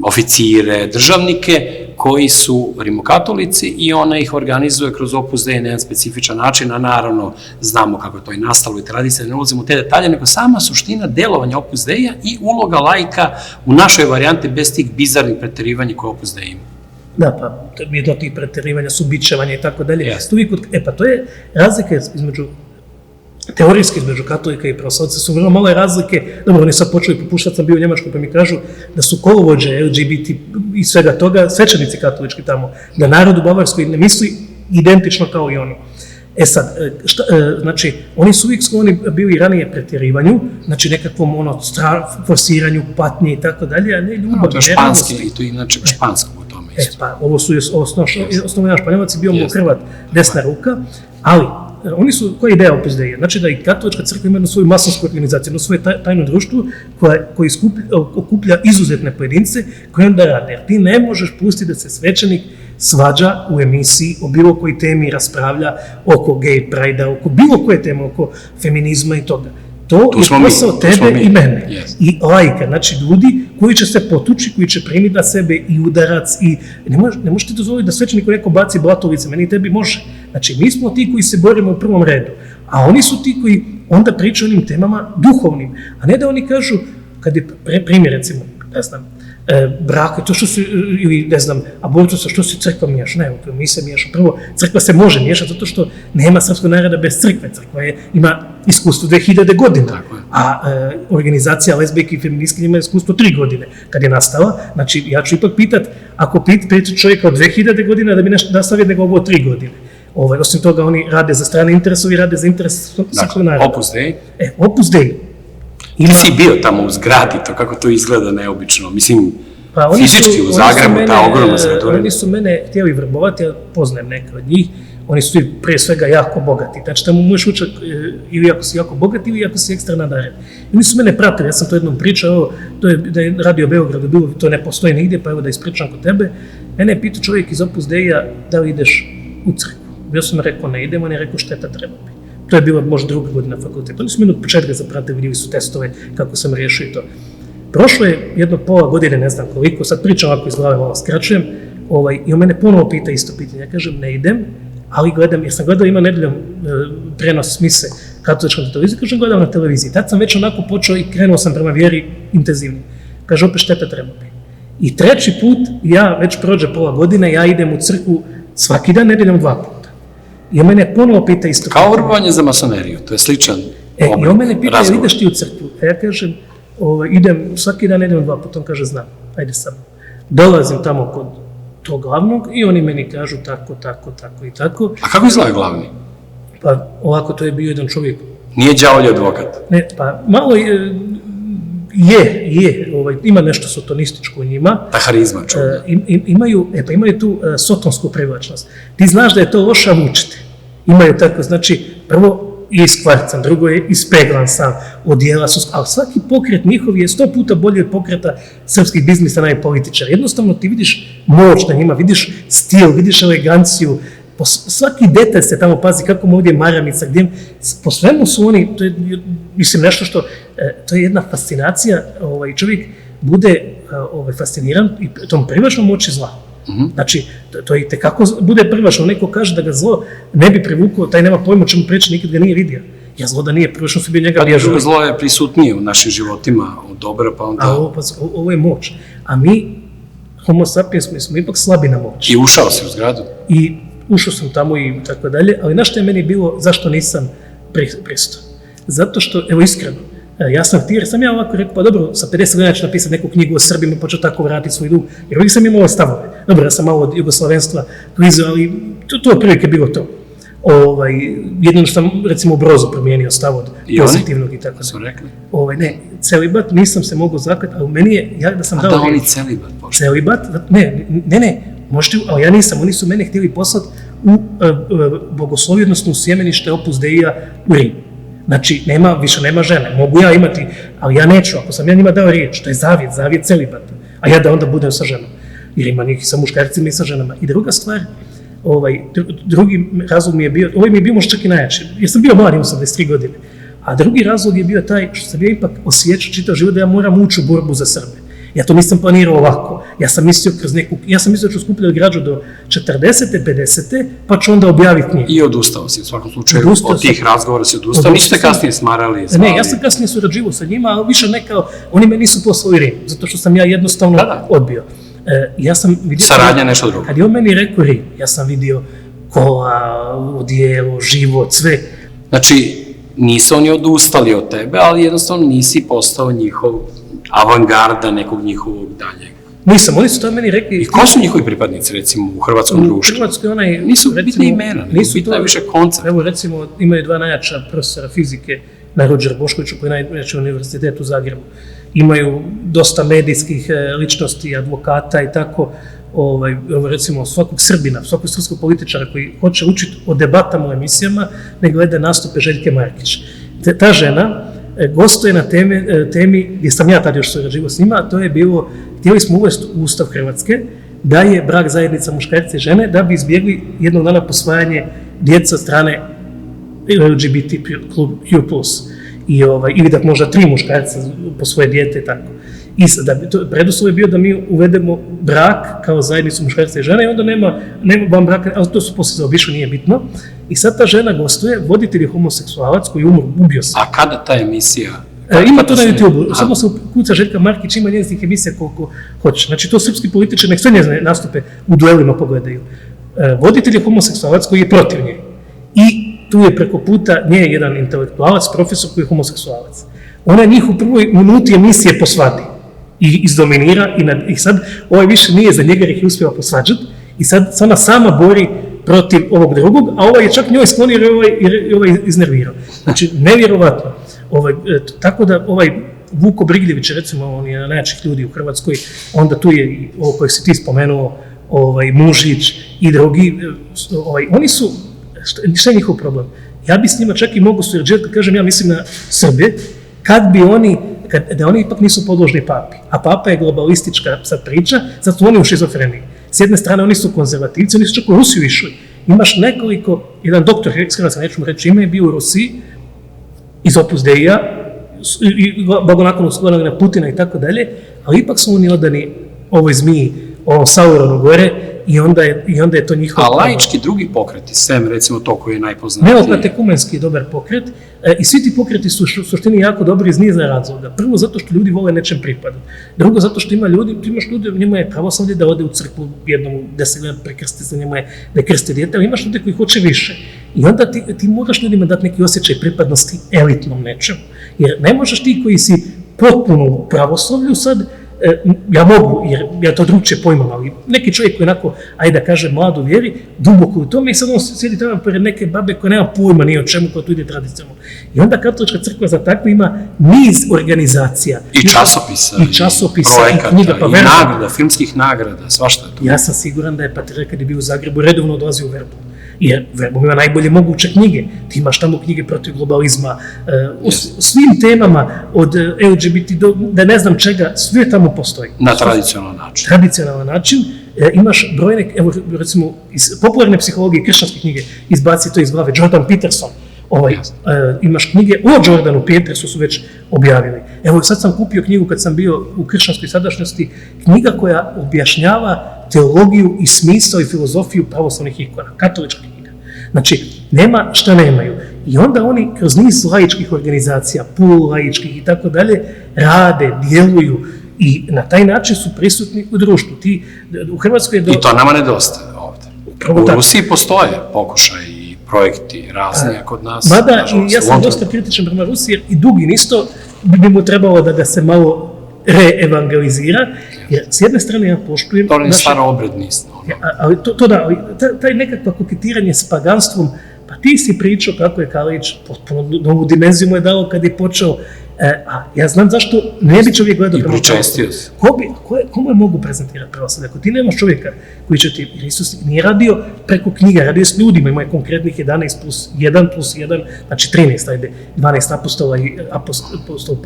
oficire, državnike koji su rimokatolici i ona ih organizuje kroz Opus Dei na jedan specifičan način, a naravno znamo kako je to i nastalo i tradicija, ne ulazimo u te detalje, nego sama suština delovanja Opus Dei-a i uloga laika u našoj varijanti bez tih bizarnih preterivanja koje Opus Dei ima. Da, pa jedno od tih preterivanja su bičevanja i tako dalje. Pa to je razlika teorijski između katolika i pravoslavca su vrlo male razlike. Dobro, oni sad počeli popuštati, sam bio u Njemačkoj pa mi kažu da su kolovođe LGBT i svega toga, svećenici katolički tamo, da narod u Bavarskoj ne misli identično kao i oni. Sad, znači, oni su uvijek skloni bili ranije pretjerivanju, znači nekakvom forsiranju, patnje i tako dalje, a ne ljubav. To je španski, i to je inače špansko u tome isto. Pa, ovo su osnovno jedan Španjolac i bio mu Hrvat desna ruka, ali oni su, koja je ideja Opus Dei? Znači da i katolička crkva ima jednu svoju masonsku organizaciju, jedno svoje tajno društvo koje okuplja izuzetne pojedince koji onda rade. Jer ti ne možeš pustiti da se svećenik svađa u emisiji o bilo kojoj temi raspravlja oko gay pride-a, oko bilo koje teme, oko feminizma i toga. To je posao tebe i mene. I laika, znači ljudi koji će se potući, koji će primiti na sebe i udarac i ne možeš ti dozvoliti da svećeniku neko baci blatovice, meni i tebi može. Znači mi smo ti koji se borimo u prvom redu, a oni su ti koji onda pričaju o onim temama duhovnim, a ne da oni kažu kad je primjer, recimo, ne znam, braka, to što su, ili ne znam, abortusa, što se crkva miješa, ne, mi se miješa. Prvo, crkva se može miješati zato što nema srpskog naroda bez crkve. Crkva ima iskustvo 2000 godina, a organizacija lezbijke i feministkinja ima iskustvo 3 godine kad je nastala. Znači, ja ću ipak pitat, ako pita čovjeka od 2000 godina da bi nastavio nego ovo 3 godine. Osim toga, oni rade za strane interesove i rade za interes srpskog naroda. Opus Dei? Opus Dei. Ti si bio tamo u zgradi, to kako to izgleda neobično, mislim, fizički u Zagrebu, ta ogromna zgrada. Oni su mene htjeli vrbovati, ja poznajem neke od njih, oni su prije svega jako bogati, znači tamo možeš učak ili ako si jako bogat ili ako si ekstra nadaren. I oni su mene pratili, ja sam to jednom pričao, to je da je Radio Beogradu bilo, to ne postoji nigdje, pa evo da ispričam kod tebe. Mene je pitao čovjek iz Opus Deija da li ideš u crkvu. Ja sam rekao ne idem, on je rekao šteta treba bi. To je bilo možda 2. godina fakulteta. Oni su me od početka zapratili, vidjeli su testove kako sam riješio to. Prošlo je jedno pola godine, ne znam koliko, sad pričam ovako iz glave, malo skraćujem, i on mene ponovo pita isto pitanje. Ja kažem ne idem, ali gledam, jer sam gledao ima nedeljom prenos mise katoličkom televiziju, kažem gledam na televiziji. Tad sam već onako počeo i krenuo sam prema vjeri intenzivno. Kaže opet šteta treba bi. I 3. put, ja već prođe pola godine, ja idem u crkvu svaki dan, nedeljom 2 puta. I on mene ponovo pita isto. Kao vrbovanje za masoneriju, to je sličan i on mene pita, ideš ti u crkvu? A ja kažem, idem svaki dan, nedeljom 2 puta, on kaže, znam, ajde sam. Dolazim tamo kod tog glavnog i oni meni kažu tako i tako. A kako izgleda glavni? Pa ovako, to je bio jedan čovjek. Nije đavolji advokat? Ne, pa malo je, ima nešto sotonističko u njima. Ta harizma čovjek. Imaju tu sotonsku privlačnost. Ti znaš da je to loša mučite. Imaju tako, znači, prvo je iskvarcan, drugo je ispeglan sam, odjela su, ali svaki pokret njihov je 100 puta bolji od pokreta srpskih biznisana i političara. Jednostavno ti vidiš moć na njima, vidiš stil, vidiš eleganciju, svaki detalj se tamo pazi, kako mu ovdje maramica, gdje, po svemu su oni, to je, mislim, nešto što, to je jedna fascinacija, čovjek bude fasciniran i tom privlačnom moći zla. Znači, to i tekako bude privlačno, neko kaže da ga zlo ne bi privukao, taj nema pojma o čemu preći, nikad ga nije vidio. Ja zlo da nije privlačno su bio njega liježuje. Ali zlo je prisutnije u našim životima od dobra, pa onda... A ovo je moć. A mi, homo sapiens, mi smo ipak slabi na moć. I ušao si u zgradu? I ušao sam tamo i tako dalje, ali znaš što je meni bilo, zašto nisam pristao? Zato što, evo iskreno, ja sam htio, jer sam ja ovako rekao, pa dobro, sa 50 godina ću napisati neku knjigu o Srbima i počeo tako vratiti svoj dug, jer uvijek sam imao stavove. Dobro, ja sam malo od jugoslavenstva klizao, ali to je prilike bilo to. Jedino što sam, recimo, u Brozu promijenio stav od pozitivnog i tako. I su rekli? Ne, celibat nisam se mogao zakljati, ali meni je, ja da sam dao... A da oni celibat pošli? Celibat, ne, možete, ali ja nisam, oni su mene htjeli poslati u bogosloviju, odnosno u sjemenište Opus Deija u Rim. Znači, više nema žene, mogu ja imati, ali ja neću, ako sam ja njima dao riječ, to je zavjet celibata, a ja da onda budem sa ženom, jer ima njih i sa muškarcima i sa ženama. I druga stvar, drugi razlog mi je bio, ovaj mi je bio možda čak i najjači, jer sam bio mlad, imao sam 23 godine, a drugi razlog je bio taj što sam ja ipak osjećao čitav život da ja moram ući u borbu za Srbe. Ja to nisam planirao ovako, ja sam mislio da ću skupljati građu do 40. 50. pa ću onda objaviti knjigu. I odustao si u svakom slučaju, od tih razgovora si odustao, ništa kasnije smarali? Ne, ja sam kasnije surađivao sa njima, ali više nekao, oni me nisu poslali Rim, zato što sam ja jednostavno odbio. Saradnja nešto drugo. Kad je on meni rekao Rim, ja sam vidio kola, odijelo, život, sve. Znači, nisu oni odustali od tebe, ali jednostavno nisi postao njihov avangarda nekog njihovog daljeg. Nisam, oni su to meni rekli... I ko su njihovi pripadnici, recimo, u hrvatskom društvu? U Hrvatskoj onaj... Nisu bitne imena, bitno je više koncept. Evo, recimo, imaju 2 najjača profesora fizike na Ruđer Boškoviću, koji je najveći univerzitet u Zagrebu. Imaju dosta medijskih ličnosti, advokata i tako. Recimo, svakog Srbina, svakog srpskog političara koji hoće učiti o debatama u emisijama, ne gleda nastupe Željke Markić. Ta žena gostuje na temi, gdje sam ja tada još surađivao s njima, a to je bilo, htjeli smo uvesti u Ustav Hrvatske, da je brak zajednica muškarca i žene, da bi izbjegli jednog dana posvajanje djeca od strane LGBTQ+. Ili da možda 3 muškarca po svoje dijete i tako. I preduslov je bio da mi uvedemo brak kao zajednicu muškarca i žene i onda nema van braka, ali to su poslije zaobišli, nije bitno. I sad ta žena gostuje, voditelj je homoseksualac koji ubio se. A kada ta emisija Ima to na YouTube-u, samo se kuca Željka Markić, ima njezinih emisija koliko hoće. Znači to srpski političari, nek sve njezine nastupe u duelima pogledaju. Voditelj je homoseksualac koji je protiv nje. I tu je preko puta nje jedan intelektualac, profesor koji je homoseksualac. Ona njih u prvoj minuti emisije posvadi i izdominira i sad ovaj više nije za njega jer ih je uspjela posvađati i sad se ona sama bori protiv ovog drugog, a ovaj je čak njoj sklonio jer je ovaj iznervirao. Znači, nevjerovatno. Tako da Vuko Brigljević, recimo, on je najjačih ljudi u Hrvatskoj, onda tu je i ovo kojeg si ti spomenuo, Mužić i drugi, oni su, šta je njihov problem? Ja bi s njima čak i mogu surađivati, kad kažem, ja mislim na Srbe, kad bi oni, da oni ipak nisu podložni papi, a papa je globalistička sad priča, zato su oni u šizofreniji. S jedne strane, oni su konzervativci, oni su čak u Rusiju išli. Imaš nekoliko, jedan doktor, Hrvatska, nećemo reći ime, je bio u Rusiji, iz Opus Dei-a, i blagonaklono sklonog na Putina i tako dalje, ali ipak su oni odani ovoj zmiji, ovom Sauronu gore, i onda je to njihov... A laički drugi pokreti, sem recimo to koji je najpoznatiji? Neokatekumenski je dobar pokret i svi ti pokreti su u suštini jako dobri iz niza razloga. Prvo zato što ljudi vole nečem pripadati. Drugo zato što imaš ljudi, njima je pravoslavlje da ode u crkvu jednom 10 godina prekrsti se, njima je da krsti dijete, ali imaš ljudi koji hoće više. I onda ti moraš ljudima dati neki osjećaj pripadnosti elitnom nečemu. Jer ne možeš ti koji si potpuno u pravoslavlju sad, ja mogu, jer ja to drugčije pojmam, ali neki čovjek koji onako, ajde da kaže, mlad u vjeri, duboko u tome i sad on sjedi tamo pored neke babe koja nema pojma ni o čemu, koja tu ide tradicionalno. I onda katolička crkva za takve ima niz organizacija. I časopisa, projekata, i knjiga, i nagrada, filmskih nagrada, svašta je to. Ja sam siguran da je Patriarh kad je bio u Zagrebu redovno odlazio u Verbu. Jer Verbum ima najbolje moguće knjige. Ti imaš tamo knjige protiv globalizma, o svim temama, od LGBT da ne znam čega, sve tamo postoji. Na tradicionalan način. Tradicionalan način. Imaš brojne, evo recimo, iz popularne psihologije, kršćanske knjige, izbaci to iz glave, Jordan Peterson. Imaš knjige o Jordanu Petersu su već objavili. Evo sad sam kupio knjigu kad sam bio u kršćanskoj sadašnjosti, knjiga koja objašnjava teologiju i smisao i filozofiju pravoslavnih ikona, katolička knjiga. Znači, nema šta nemaju. I onda oni kroz niz laičkih organizacija, polulaičkih i tako dalje, rade, djeluju i na taj način su prisutni u društvu. U Hrvatskoj je I to nama nedostaje ovdje. U Rusiji postoje pokušaj i projekti razni, a kod nas... Mada, ja sam dosta kritičan prema Rusiji, jer i Dugin isto bi mu trebalo da ga se malo reevangelizira, jer s jedne strane ja poštujem... To je staro obrednisno. Ali taj nekakva koketiranje s paganstvom, pa ti si pričao kako je Kalić potpuno novu dimenziju mu je dao kad je počeo, a ja znam zašto ne bi čovjek gledao... I pričestio se. Komu je mogu prezentirati pravoslavlje? Ako ti nemaš čovjeka koji će ti... Isus nije radio preko knjiga, radio s ljudima, ima je konkretnih 11+1+1, znači 13, ajde, 12 apostola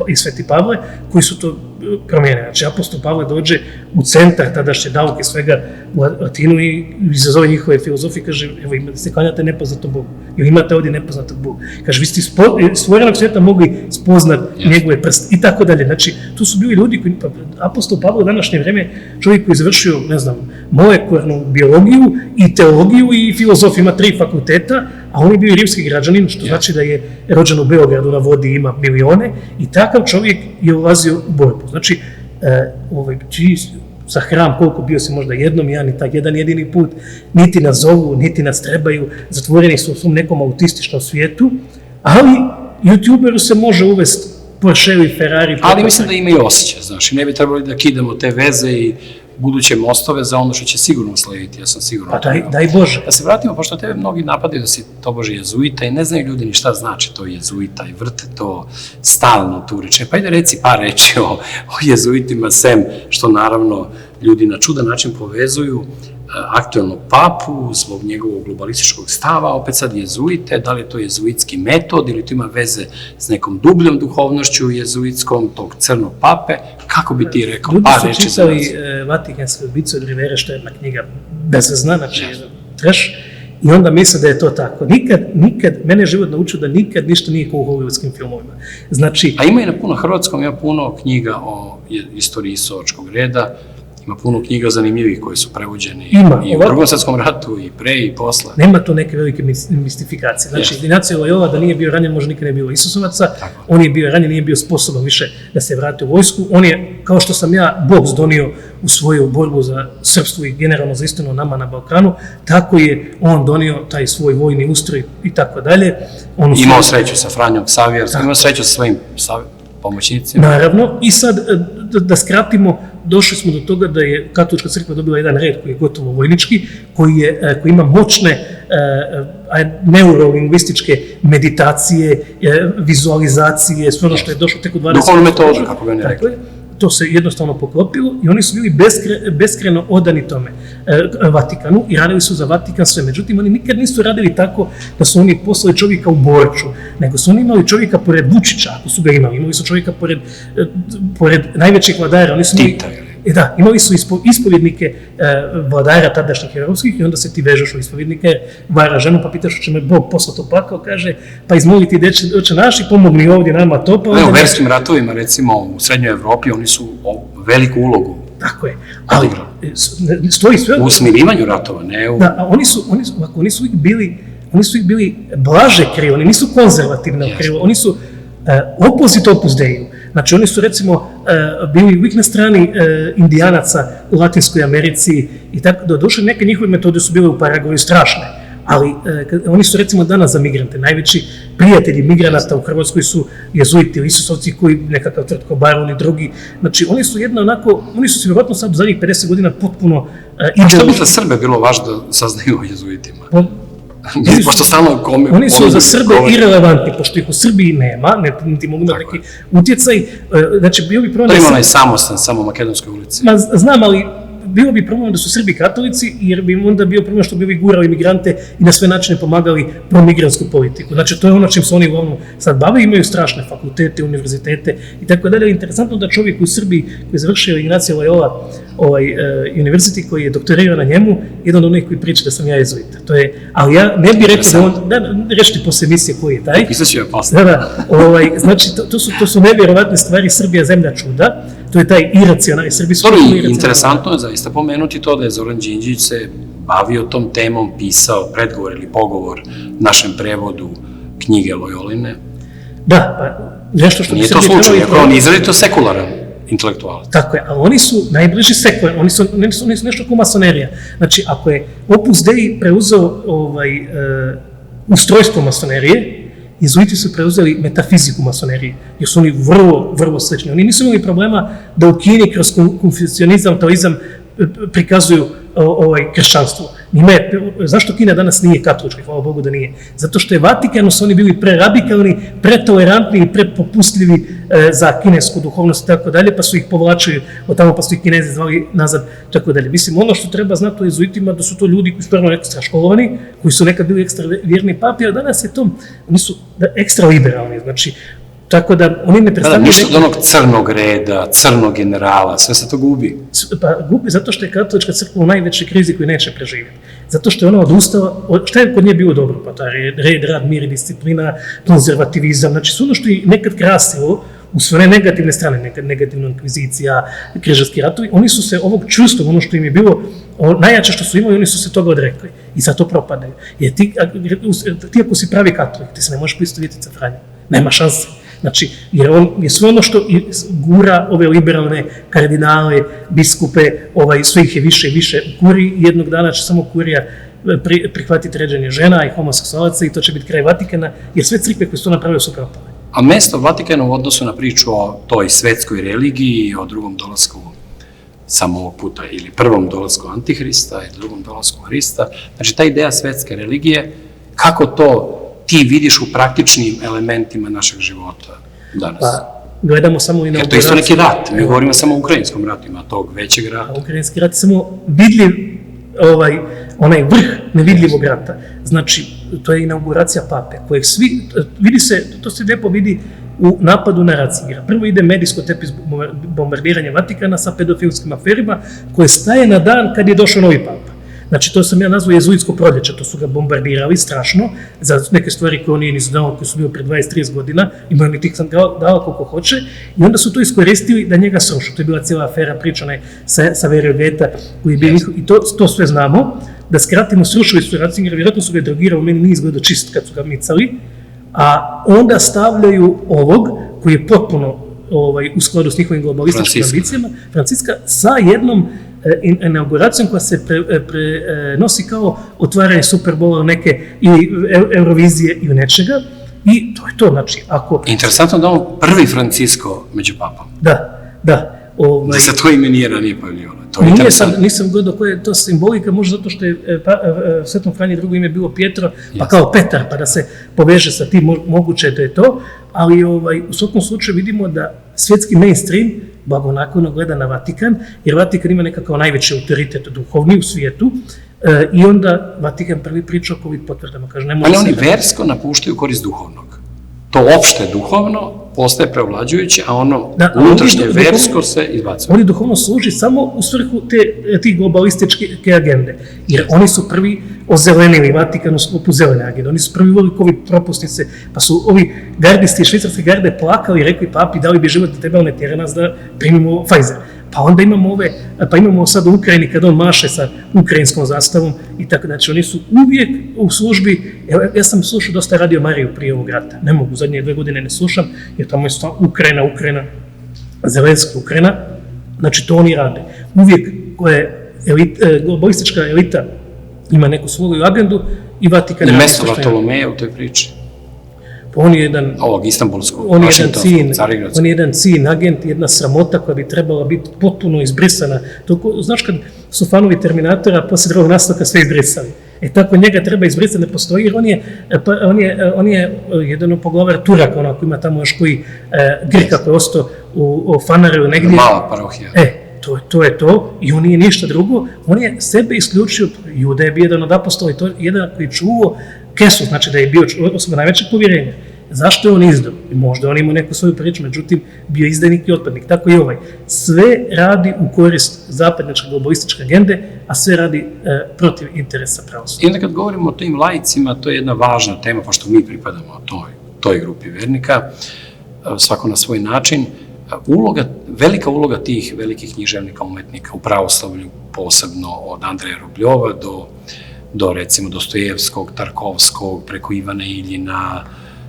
i Sveti Pavle, koji su to promijenili. Znači, apostol Pavle dođe u centar tadašnje nauke svega u Atinu i izazove njihove filozofije, kaže, evo, se klanjate nepoznatom Bogu, ili imate ovdje nepoznatog Boga. Kaže, vi ste stvorenog svijeta mogli spoznati njegove prste i tako dalje. Znači, tu su bili ljudi koji, apostol Pavle u današnje vrijeme, čovjek koji je završio, ne znam, molekularnu biologiju i teologiju i filozofiju, ima 3 fakulteta, a on je bio i rimski građanin, što znači da je rođen u Beogradu na vodi, ima milione, i takav čovjek je ulazio u borbu. Znači, za hram koliko bio si možda jednom, ja ni taj jedan jedini put, niti nas zovu, niti nas trebaju, zatvoreni su u svom nekom autističnom svijetu, ali YouTuberu se može uvesti Porsche i Ferrari. Ali mislim da ima i osjećaj, znaš, i ne bi trebali da kidamo te veze i buduće mostove za ono što će sigurno slediti, ja sam sigurno. Pa daj Bože. Da se vratimo, pošto tebe mnogi napadaju da si tobože jezuita i ne znaju ljudi ni šta znači to jezuita i vrte to stalno tu reče. Pa ide reci par reči o jezuitima, sem što naravno ljudi na čudan način povezuju aktuelnog papu zbog njegovog globalističkog stava, opet sad jezuite, da li je to jezuitski metod ili to ima veze s nekom dubljom duhovnošću jezuitskom, tog crnog pape, kako bi ti rekao par reči za nas? Ljudi su čitali Vatikanske odbice od Rivere, što je jedna knjiga bezvezna, znači trash, i onda misle da je to tako. Nikad, mene je život naučio da nikad ništa nije kao u hollywoodskim filmovima. Znači... A ima i na puno hrvatskom, ima puno knjiga o istoriji Isovačkog reda, Ima puno knjiga zanimljivih koje su prevođene i u Drugom svetskom ratu, i pre, i posle. Nema tu neke velike mistifikacije. Znači, Ignacio Loyola da nije bio ranjen, možda nikad ne bilo Isusovaca, on je bio ranjen, nije bio sposoban više da se vrati u vojsku. On je, kao što sam ja, Bog donio u svoju borbu za srpstvo i generalno za istinu nama na Balkanu, tako je on donio taj svoj vojni ustroj i tako dalje. Imao sreću sa Franjom Ksavijerskom, imao sreću sa svojim pomoćnicima. Naravno, i sad da skratimo, došli smo do toga da je katolička crkva dobila jedan red koji je gotovo vojnički, koji ima moćne neurolingvističke meditacije, vizualizacije, sve ono što je došlo tek u 20. Duhovnu metodu, kako ga ne rekli. To se jednostavno poklopilo i oni su bili beskreno odani tome Vatikanu i radili su za Vatikan sve. Međutim, oni nikad nisu radili tako da su oni poslali čovjeka u Borču, nego su oni imali čovjeka pored Vučića, ako su ga imali su čovjeka pored najvećih vladara. Da, imali su ispovjednike vladara tadašnjih evropskih i onda se ti vežeš u ispovjednike, vara ženu pa pitaš će me Bog poslati opakao, kaže pa izmoli ti deče naši, pomogni ovdje nama to. U verskim ratovima, recimo u Srednjoj Evropi, oni su veliku ulogu. Tako je, ali stoji sve... U smirivanju ratova, ne u... Da, a oni su uvijek bili blaže krivo, oni nisu konzervativno krivo, oni su opozit opus Dei. Znači, oni su, recimo, bili uvijek na strani indijanaca u Latinskoj Americi i tako da došle neke njihove metode su bile u Paragoju strašne, ali oni su, recimo, danas za migrante. Najveći prijatelji migranata u Hrvatskoj su jezuiti, Isusovci koji nekakav Tvrtko Baron i drugi. Znači, oni su oni su se vjerojatno sad u zadnjih 50 godina potpuno... A što bi za Srbe bilo važno da saznaju o jezuitima? Oni su za Srbe irelevantni, pošto ih u Srbiji nema, niti mogu imati neki utjecaj. Znači, bio bi problem... To ima onaj samostan, samo u Makedonskoj ulici. Znam, ali bio bi problem da su Srbi katolici, jer bi onda bio problem što bi ovi gurali migrante i na sve načine pomagali promigransku politiku. Znači, to je ono čim se oni uglavnom sad bave, imaju strašne fakultete, univerzitete i tako dalje. Interesantno da čovjek u Srbiji koji je završio Ignacio Loyola University, koji je doktorirao na njemu, jedan od onih koji priča da sam ja jezuita. To je, ali ja ne bih rekao reći ti posle emisije koji je taj. Pisaću ja posle. Znači, to su nevjerovatne stvari, Srbija zemlja čuda. To je taj iracionalni srbijski... Interesantno je zaista pomenuti to da je Zoran Đinđić se bavio tom temom, pisao predgovor ili pogovor našem prevodu knjige Loyoline. Da, pa nešto što... Nije to slučaj, ako on izradito sekularan intelektualac. Tako je, ali oni su najbliži sekularni, oni su nešto kao masonerija. Znači, ako je Opus Dei preuzeo ustrojstvo masonerije, jezuiti su preuzeli metafiziku masonerije, jer su oni vrlo, vrlo slični. Oni nisu imali problema da u Kini kroz konfucionizam, taoizam prikazuju kršćanstvo. Zašto Kina danas nije katolička? Hvala Bogu da nije. Zato što je Vatikanu su oni bili preradikalni, pretolerantni i prepopustljivi za kinesku duhovnost i tako dalje, pa su ih povlačili od tamo, pa su ih Kinezi zvali nazad i tako dalje. Mislim, ono što treba znati o jezuitima da su to ljudi koji su stvarno ekstra školovani, koji su nekad bili ekstra vjerni papi, a danas je to, oni su ekstra liberalni, znači, tako da oni ne predstavljaju... Ništa od onog crnog reda, crnog generala, sve se to gubi. Pa gubi zato što je katolička crkva u najvećoj krizi koju neće preživjeti. Zato što je ona odustala, šta je kod nje bilo dobro? Pa taj red, rad, mir i disciplina, konzervativizam, znači sve ono što je nekad krasilo u sve negativne strane, nekad negativna inkvizicija, križarski ratovi, oni su se ovog čustva, ono što im je bilo najjače što su imali, oni su se toga odrekli i sad to propadaju. Jer ti ako si pravi katolik, ti se ne možeš poistovjetiti sa Franjom, nema šanse. Znači, jer on je sve ono što gura ove liberalne kardinale, biskupe, sve ih je više i više u kuriji, jednog dana će samo kurija prihvatiti ređenje žena i homoseksualaca i to će biti kraj Vatikana, jer sve crkve koje su to napravile su propale. A mesto Vatikana u odnosu na priču o toj svetskoj religiji, o drugom dolasku samo ovog puta, ili prvom dolasku Antihrista i drugom dolasku Hrista, znači ta ideja svetske religije, kako to ti vidiš u praktičnim elementima našeg života danas? Pa, gledamo samo inauguraciju. Jer to je isto neki rat, mi govorimo samo o ukrajinskom ratu, ima tog većeg rata. A ukrajinski rat je samo vidljiv, onaj vrh nevidljivog rata. Znači, to je inauguracija pape, kojeg svi, vidi se, to se lijepo vidi u napadu na Ratzinger. Prvo ide medijsko tepis bombardiranje Vatikana sa pedofilskim aferima, koje staje na dan kad je došao novi papa. Znači, to sam ja nazvao jezuitsko proljeće, to su ga bombardirali strašno za neke stvari koje on nije ni znao, koje su bio pre 20-30 godina, imao ni tih sam dao koliko hoće, i onda su to iskoristili da njega srušu. To je bila cijela afera priča sa Verio Geta, koji je bio, i to sve znamo, da skratimo, srušili su Ratzinger, vjerojatno su ga drogirali, meni nije izgledao čist kad su ga micali, a onda stavljaju ovog, koji je potpuno u skladu s njihovim globalističkim ambicijama, Franciska, sa jednom inauguracijom koja se prenosi kao otvaranje Superbola neke ili Eurovizije ili nečega, i to je to, znači, ako... Interesantno da on prvi Francisko među papama. Da. Da se to ime nije ranije pojavljivalo. Nisam gledao koja je to simbolika, možda zato što je Svetom Franji drugo ime bilo Pietro, pa kao Petar, pa da se poveže sa tim, moguće da je to, ali u svakom slučaju vidimo da svjetski mainstream blagonaklono gleda na Vatikan, jer Vatikan ima nekakav najveći autoritet duhovni u svijetu, i onda Vatikan prvi priča o COVID potvrdama, kaže, ne može se... Ali oni versko napuštaju korist duhovnog. To opšte duhovno postaje preovlađujuće, a ono unutrašnje versko se izbacuje. Oni duhovno služi samo u svrhu tih globalističke agende, jer oni su prvi ozelenili Vatikan u sklopu zelene agende, oni su prvi uveli COVID propusnice, pa su ovi gardisti švicarske garde plakali i rekli papi da li bi život trebao ne tjera nas da primimo Pfizer. Pa onda imamo sad u Ukrajini kad on maše sa ukrajinskom zastavom i tako, znači oni su uvijek u službi. Ja sam slušao dosta Radio Mariju prije ovog rata, ne mogu, zadnje 2 godine ne slušam, jer tamo je Ukrajina, Zelenska Ukrajina, znači to oni rade. Uvijek globalistička elita ima neku svoju agendu i Vatikan... Mesto Bartolomeja u toj priči. On je jedan... Ovog istanbulskog, on je jedan cin, agent, jedna sramota koja bi trebala biti potpuno izbrisana. Znaš kad su fanovi Terminatora poslije drugog nastavka sve izbrisali? Tako njega treba izbrisati, ne postoji, jer on je jedan poglavar Turaka, onako ima tamo još koji Grka koji je ostao u Fanaru negdje. Mala parohija. To je to, i on nije ništa drugo, on je sebe isključio, Juda je bio jedan od apostola i to je jedan koji čuvao kesu, znači da je bio osoba najvećeg povjerenja. Zašto je on izdao? Možda on imao neku svoju priču, međutim bio je izdajnik i otpadnik, tako i ovaj. Sve radi u korist zapadnjačke globalističke agende, a sve radi protiv interesa pravosuđa. I onda kad govorimo o tim laicima, to je jedna važna tema, pošto mi pripadamo toj grupi vernika, svako na svoj način. Velika uloga tih velikih književnika, umetnika u pravoslavlju, posebno od Andreja Rubljova do recimo Dostojevskog, Tarkovskog, preko Ivana Iljina,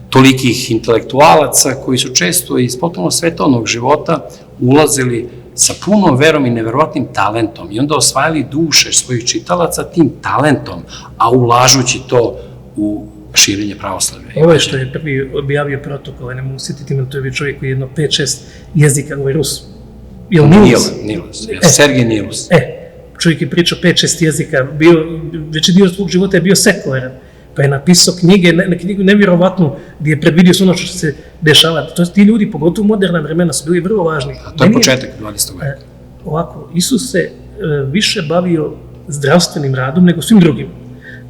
tolikih intelektualaca koji su često iz potpuno svetovnog života ulazili sa punom verom i neverovatnim talentom i onda osvajali duše svojih čitalaca tim talentom, a ulažući to u širenje pravoslavlja. Ovo je što je prvi objavio protokol, ne mogu sjetiti imen, to je bio čovjek koji je jedno 5-6 jezika, ovaj Rus. Nilus, Sergej Nilus. Čovjek je pričao 5-6 jezika, veći dio svog života je bio sekularan, pa je napisao knjigu nevjerovatnu gdje je predvidio sve ono što se dešava. Ti ljudi, pogotovo u moderna vremena, su bili vrlo važni. A to je početak 20. veka. Ovako, Isus se više bavio zdravstvenim radom nego svim drugim.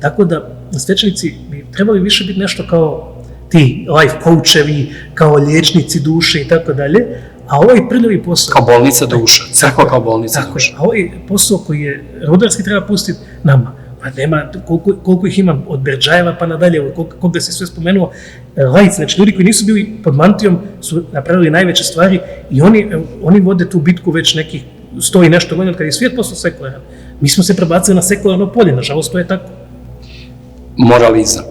Tako da svećenici bi trebali više biti nešto kao ti life coachevi, kao liječnici duše i tako dalje, a ovaj prljavi posao... Kao bolnica duša, crkva kao bolnica duša. A ovaj posao koji je rudarski treba pustiti nama. Pa nema, koliko ih ima od Berdžajeva pa nadalje, koga se sve spomenuo, laici, znači ljudi koji nisu bili pod mantijom su napravili najveće stvari i oni vode tu bitku već nekih 100 i nešto godina, kad je svijet postao sekularan. Mi smo se prebacili na sekularno polje, nažalost to je tako. Moralizam.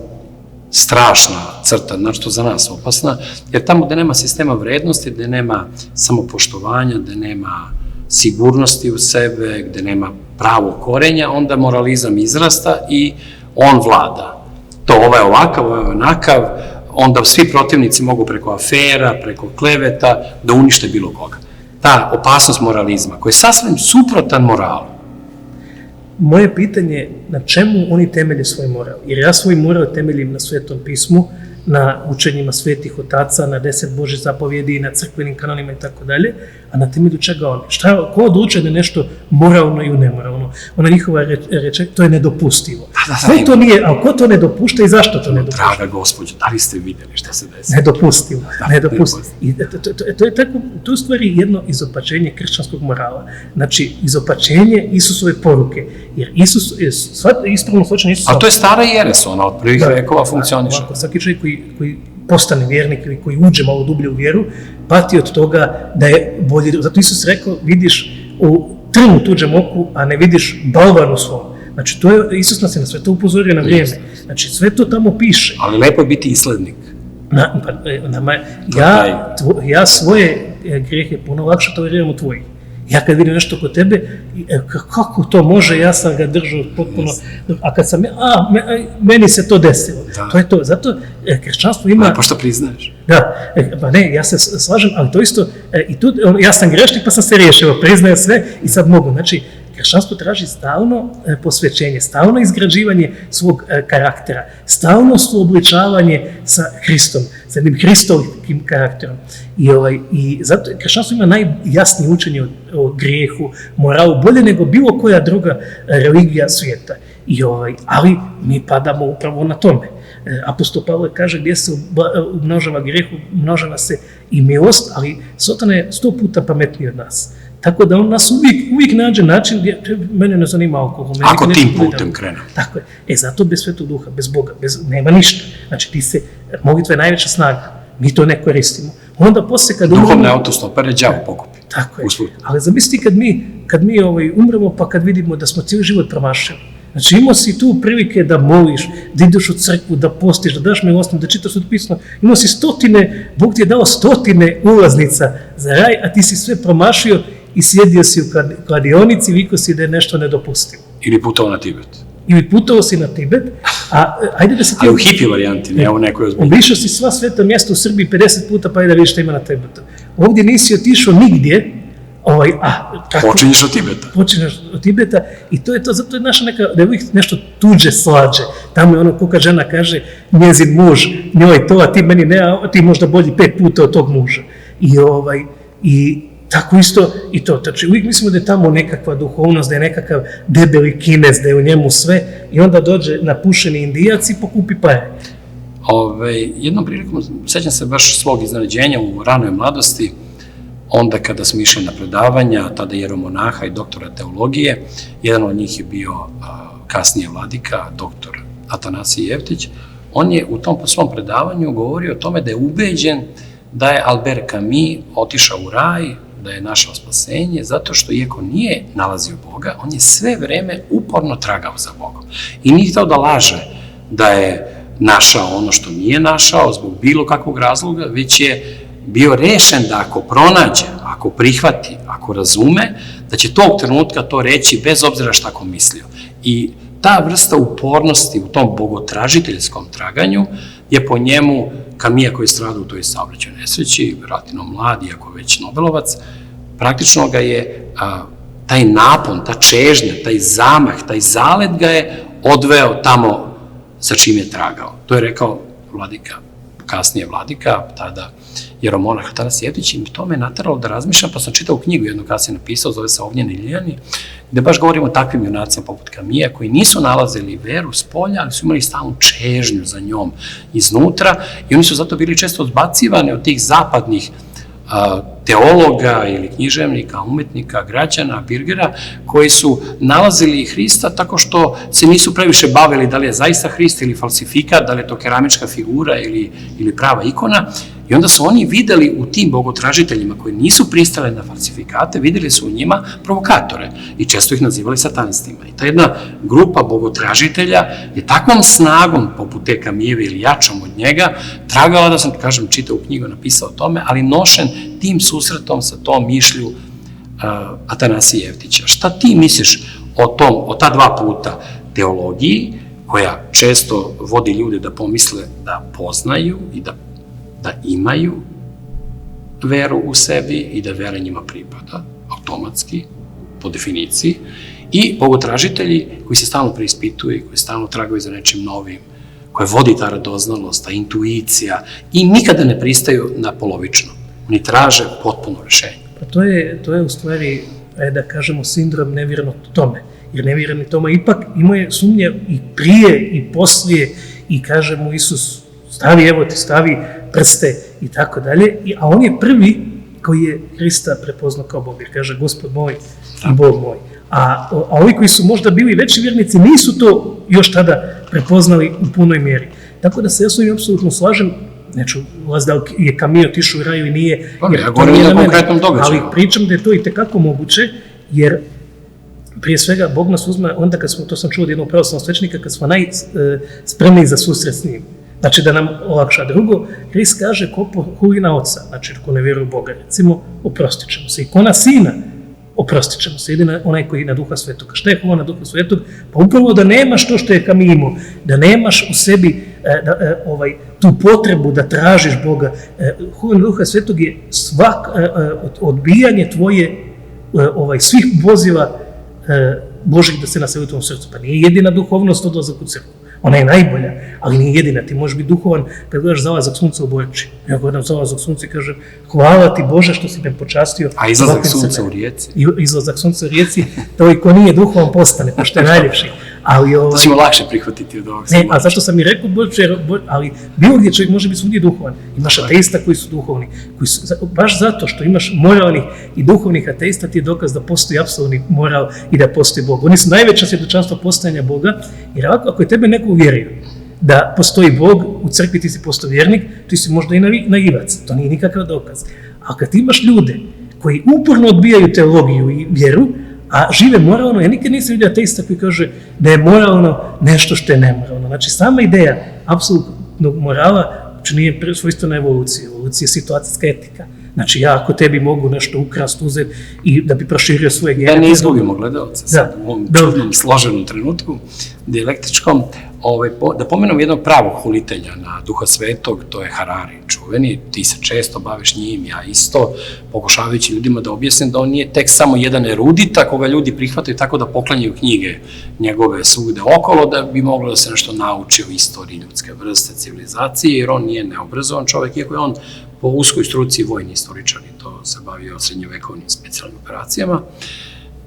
Strašna crta, znači to za nas opasna, jer tamo gde nema sistema vrednosti, gde nema samopoštovanja, gde nema sigurnosti u sebe, gde nema pravog korenja, onda moralizam izrasta i on vlada. To ovo je ovakav, ovo je onakav, onda svi protivnici mogu preko afera, preko kleveta da unište bilo koga. Ta opasnost moralizma, koji je sasvim suprotan moralu. Moje pitanje je na čemu oni temelje svoj moral? Jer ja svoj moral temeljim na Svetom pismu, na učenjima svetih otaca, na 10 Božjih zapovjedi, na crkvenim kanonima i tako dalje, a na temelju čega oni? Ko odlučuje da je nešto moralno i nemoralno? Ona njihova reče, to je nedopustivo. Ko to nije, a ko to ne dopušta i zašto to ne dopušta? Draga gospođo, da li ste vidjeli šta se desi? Nedopustivo. I to je tako, to je u stvari jedno izopačenje kršćanskog morala. Znači, izopačenje Isusove poruke. Jer Isus, ispravno shvaćanje Isusa... A to je stara jeres, ona od prvih vekova funkcioniše. Svaki čovjek koji postane vjernik ili koji uđe malo dublje u vjeru, pati od toga da je bolje. Zato Isus rekao, vidiš u trnu tuđem oku, a ne vidiš balvan u svom. Znači, Isus nas je na sve to upozorio na vrijeme. Znači, sve to tamo piše. Ali lepo je biti islednik. Ja svoje grijehe puno lakše toleriram u tvojih. Ja kad vidim nešto kod tebe, kako to može, ja sam ga držao potpuno, a kad sam, meni se to desilo. To je to. Zato kršćanstvo ima... Pošto priznaješ. Da, pa ne, ja se slažem, ali to isto, i tu, ja sam grešnik pa sam se riješio, priznajem sve i sad mogu. Znači, kršćanstvo traži stalno posvećenje, stalno izgrađivanje svog karaktera, stalno suobličavanje sa Hristom, sa jednim Hristovim karakterom. I zato kršćanstvo ima najjasnije učenje o grijehu, moralu, bolje nego bilo koja druga religija svijeta. Ali mi padamo upravo na tome. Apostol Pavle kaže gdje se umnožava grijeh, umnožava se i milost, ali Satan je 100 puta pametniji od nas. Tako da on nas uvijek nađe način gdje mene ne zanima alkohol. Ako tim putem krenu. Tako je. Zato bez Svetog Duha, bez Boga, nema ništa. Znači molitva je najveća snaga. Mi to ne koristimo. Onda poslije kad umremo... Duhovne autostopere đavo pokupi. Tako je. Ali zamisli kad mi umremo pa kad vidimo da smo cijeli život promašili. Znači imao si tu prilike da moliš, da ideš u crkvu, da postiš, da daš milostinju, da čitaš Sveto pismo. Imao si Bog ti je dao 100 ulaznica za raj, a ti si sve promašio i sjedio si u kladionici, vikao si da je nešto nedopustivo. Ili putovao na Tibet. Ili putovao si na Tibet, a ajde da se ti... Ali u hipi varijanti, ne u nekoj ozbiljnosti. Obišao si sva sveta mjesta u Srbiji 50 puta, pa ajde da vidiš šta ima na Tibetu. Ovdje nisi otišao nigdje, počinješ od Tibeta. Počinješ od Tibeta i to je to, zato je naša da je uvijek nešto tuđe slađe. Tamo je ono koga žena kaže, njezin muž, njoj to, a ti meni ne, a ti možda bolji 5 puta od tog muža. I tako isto i to. Znači, uvijek mislimo da je tamo nekakva duhovnost, da je nekakav debeli Kinez, da je u njemu sve i onda dođe napušeni Indijac i pokupi pare. Jednom prilikom, sjećam se baš svog iznenađenja u ranoj mladosti, onda kada smo išli na predavanja, tada jeromonaha i doktora teologije, jedan od njih je bio kasnije vladika, doktor Atanasije Jevtić, on je u tom svom predavanju govorio o tome da je ubeđen da je Albert Camus otišao u raj, da je našao spasenje, zato što iako nije nalazio Boga, on je sve vreme uporno tragao za Bogom. I nije htio da laže da je našao ono što nije našao zbog bilo kakvog razloga, već je bio rešen da ako pronađe, ako prihvati, ako razume, da će tog trenutka to reći bez obzira šta ko mislio. I ta vrsta upornosti u tom bogotražiteljskom traganju je po njemu Camija koji je stradao u toj saobraćajnoj nesreći, vjerojatno mlad, iako već Nobelovac, praktično ga je taj napon, ta čežnja, taj zamah, taj zalet ga je odveo tamo za čim je tragao. To je rekao vladika, kasnije vladika, tada jeromonah Atanasije Jevtić, i to me nateralo da razmišljam, pa sam čitao knjigu, jednu kasnije napisao, zove se Ognjeni Ljiljani, gde baš govorimo o takvim junacima poput Camija, koji nisu nalazili veru s polja, ali su imali stalnu čežnju za njom iznutra i oni su zato bili često odbacivani od tih zapadnih teologa ili književnika, umetnika, građana, birgera, koji su nalazili Hrista tako što se nisu previše bavili da li je zaista Hrist ili falsifikat, da li je to keramička figura ili prava ikona. I onda su oni videli u tim bogotražiteljima koji nisu pristali na falsifikate, videli su u njima provokatore i često ih nazivali satanistima. I ta jedna grupa bogotražitelja je takvom snagom, poput te Camijeve ili jačom od njega, tragala, da sam, kažem, čitao u knjigu, napisao o tome, ali nošen tim susretom sa tom mišlju Atanasije Jevtića. Šta ti misliš o ta dva puta teologiji, koja često vodi ljude da pomisle da poznaju i da imaju veru u sebi i da vera njima pripada, automatski, po definiciji, i bogotražitelji koji se stalno preispituju, koji stalno tragaju za nečim novim, koje vodi ta radoznalost, ta intuicija i nikada ne pristaju na polovično, ni traže potpuno rešenje. Pa to je u stvari, da kažemo, sindrom nevjernog Tome. Jer nevjerni Toma ipak imao je sumnje i prije i poslije i kaže mu Isus, stavi prste i tako dalje, a on je prvi koji je Hrista prepoznao kao Bog, jer kaže Gospod moj i Bog moj. A ovi koji su možda bili veći vjernici nisu to još tada prepoznali u punoj mjeri. Tako da se ja s ovim apsolutno slažem, neću ulaziti da li je Camille otišao u raju i nije. Ja govorim na konkretnom događaju. Ali pričam da je to itekako moguće, jer prije svega Bog nas uzme onda kad smo, to sam čuo od jednog pravoslavnog svećenika, kad smo najspremniji za susret s njim. Znači da nam olakša. Drugo, Hrist kaže ko pohuli na oca, znači ko ne vjeruje u Boga, recimo, oprostit ćemo se. I ko na sina, oprostit ćemo se. Jedina onaj koji na Duha Svetoga. Šta je hula na Duha Svetog? Pa upravo da nemaš to što je Camille imao, da nemaš u sebi tu potrebu da tražiš Boga. Hula na Duha Svetog je odbijanje tvoje svih poziva Božih da se naseli u tvom srcu. Pa nije jedina duhovnost odlazak u crkvu. Ona je najbolja, ali nije jedina. Ti možeš biti duhovan kad gledaš zalazak sunca u Borči. Ja gledam zalazak sunca i kažem hvala ti Bože što si me počastio. A izlazak sunca u Rijeci? Izlazak sunca u Rijeci, to i ko nije duhovan postane, pošto je najljepši. To ćemo lakše prihvatiti od ovog. Ne, a zašto sam i rekao Borči, ali bilo gdje čovjek može biti svugdje duhovan. Imaš ateista koji su duhovni. Baš zato što imaš moralnih i duhovnih ateista ti je dokaz da postoji apsolutni moral i da postoji Bog. Oni su najveća svjedočanstva postojanja Boga, jer ako je tebe neko uvjerio da postoji Bog, u crkvi ti si postao vjernik, ti si možda i naivac. To nije nikakav dokaz. A kad imaš ljude koji uporno odbijaju teologiju i vjeru, a žive moralno, ja nikad nisam vidio ateista koji kaže da je moralno nešto što je nemoralno. Znači, sama ideja apsolutnog morala nije svojstvena evolucija. Evolucija je situacijska etika. Znači, ja ako tebi mogu nešto ukrast, uzeti i da bi proširio svoje gene. Da ne izgubimo gledalce sad u ovom čudnom, složenom trenutku, dijalektičkom, da pomenem jednog pravog hulitelja na Duha Svetog, to je Harari, čuveni, ti se često baviš njim, ja isto, pokušavajući ljudima da objasnim da on nije tek samo jedan erudita koga ljudi prihvataju tako da poklanjaju knjige njegove svugde okolo, da bi moglo da se nešto nauči o istoriji ljudske vrste, civilizacije, jer on nije neobrazovan čovek, iako je on po uskoj struci vojni istoričar i to se bavio srednjovekovnim specijalnim operacijama.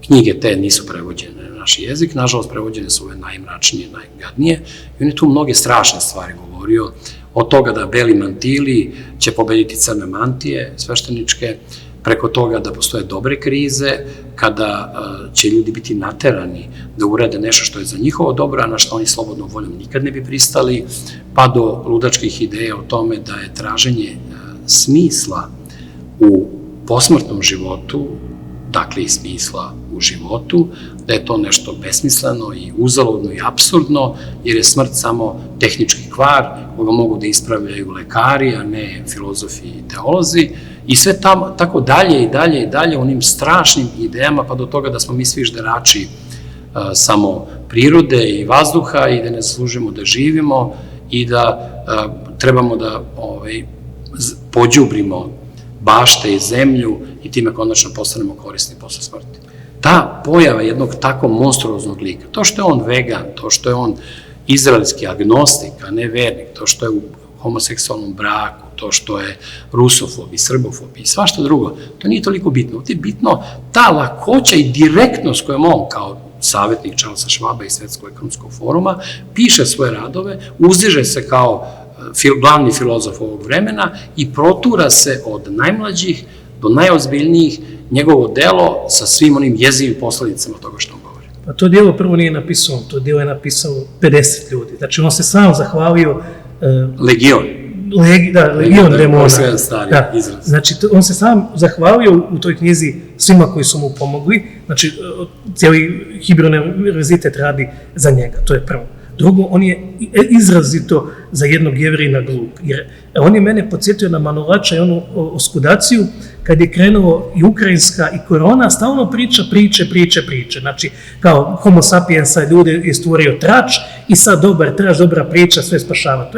Knjige te nisu prevođene na naš jezik, nažalost prevođene su ove najmračnije, najgadnije i on je tu mnoge strašne stvari govorio, od toga da beli mantili će pobediti crne mantije svešteničke, preko toga da postoje dobre krize, kada će ljudi biti naterani da urade nešto što je za njihovo dobro, a na što oni slobodnom voljom nikad ne bi pristali, pa do ludačkih ideja o tome da je traženje smisla u posmrtnom životu, dakle i smisla u životu, da je to nešto besmisleno i uzaludno i apsurdno, jer je smrt samo tehnički kvar koga mogu da ispravljaju lekari, a ne filozofi i teolozi, i sve tako dalje i dalje i dalje onim strašnim idejama, pa do toga da smo mi svi žderači samo prirode i vazduha i da ne zaslužimo da živimo i da trebamo da pođubrimo bašte i zemlju i time konačno postanemo korisni posle smrti. Ta pojava jednog tako monstruoznog lika, to što je on vegan, to što je on izraelski agnostik, a ne vernik, to što je u homoseksualnom braku, to što je rusofob i srbofob i svašta drugo, to nije toliko bitno. To je bitno ta lakoća i direktnost kojom on kao savjetnik Charlesa Schwaba i Svetskog ekonomskog foruma piše svoje radove, uzdiže se kao glavni filozof ovog vremena i protura se od najmlađih do najozbiljnijih njegovo delo sa svim onim jezivim posledicama toga što on govori. Pa to djelo prvo nije napisao, to djelo je napisao 50 ljudi. Znači on se sam zahvalio... Legion. Legion demona. Znači, on se sam zahvalio u toj knjizi svima koji su mu pomogli. Znači, cijeli Hibru univerzitet radi za njega, to je prvo. Drugo, on je izrazito za jednog Jevrina glup, jer on je mene podsjetio na Manolača i onu oskudaciju, kad je krenuo i ukrajinska i korona, stalno priče. Znači, kao homo sapiensa ljude je stvorio trač i sad dobar trač, dobra priča, sve spašava.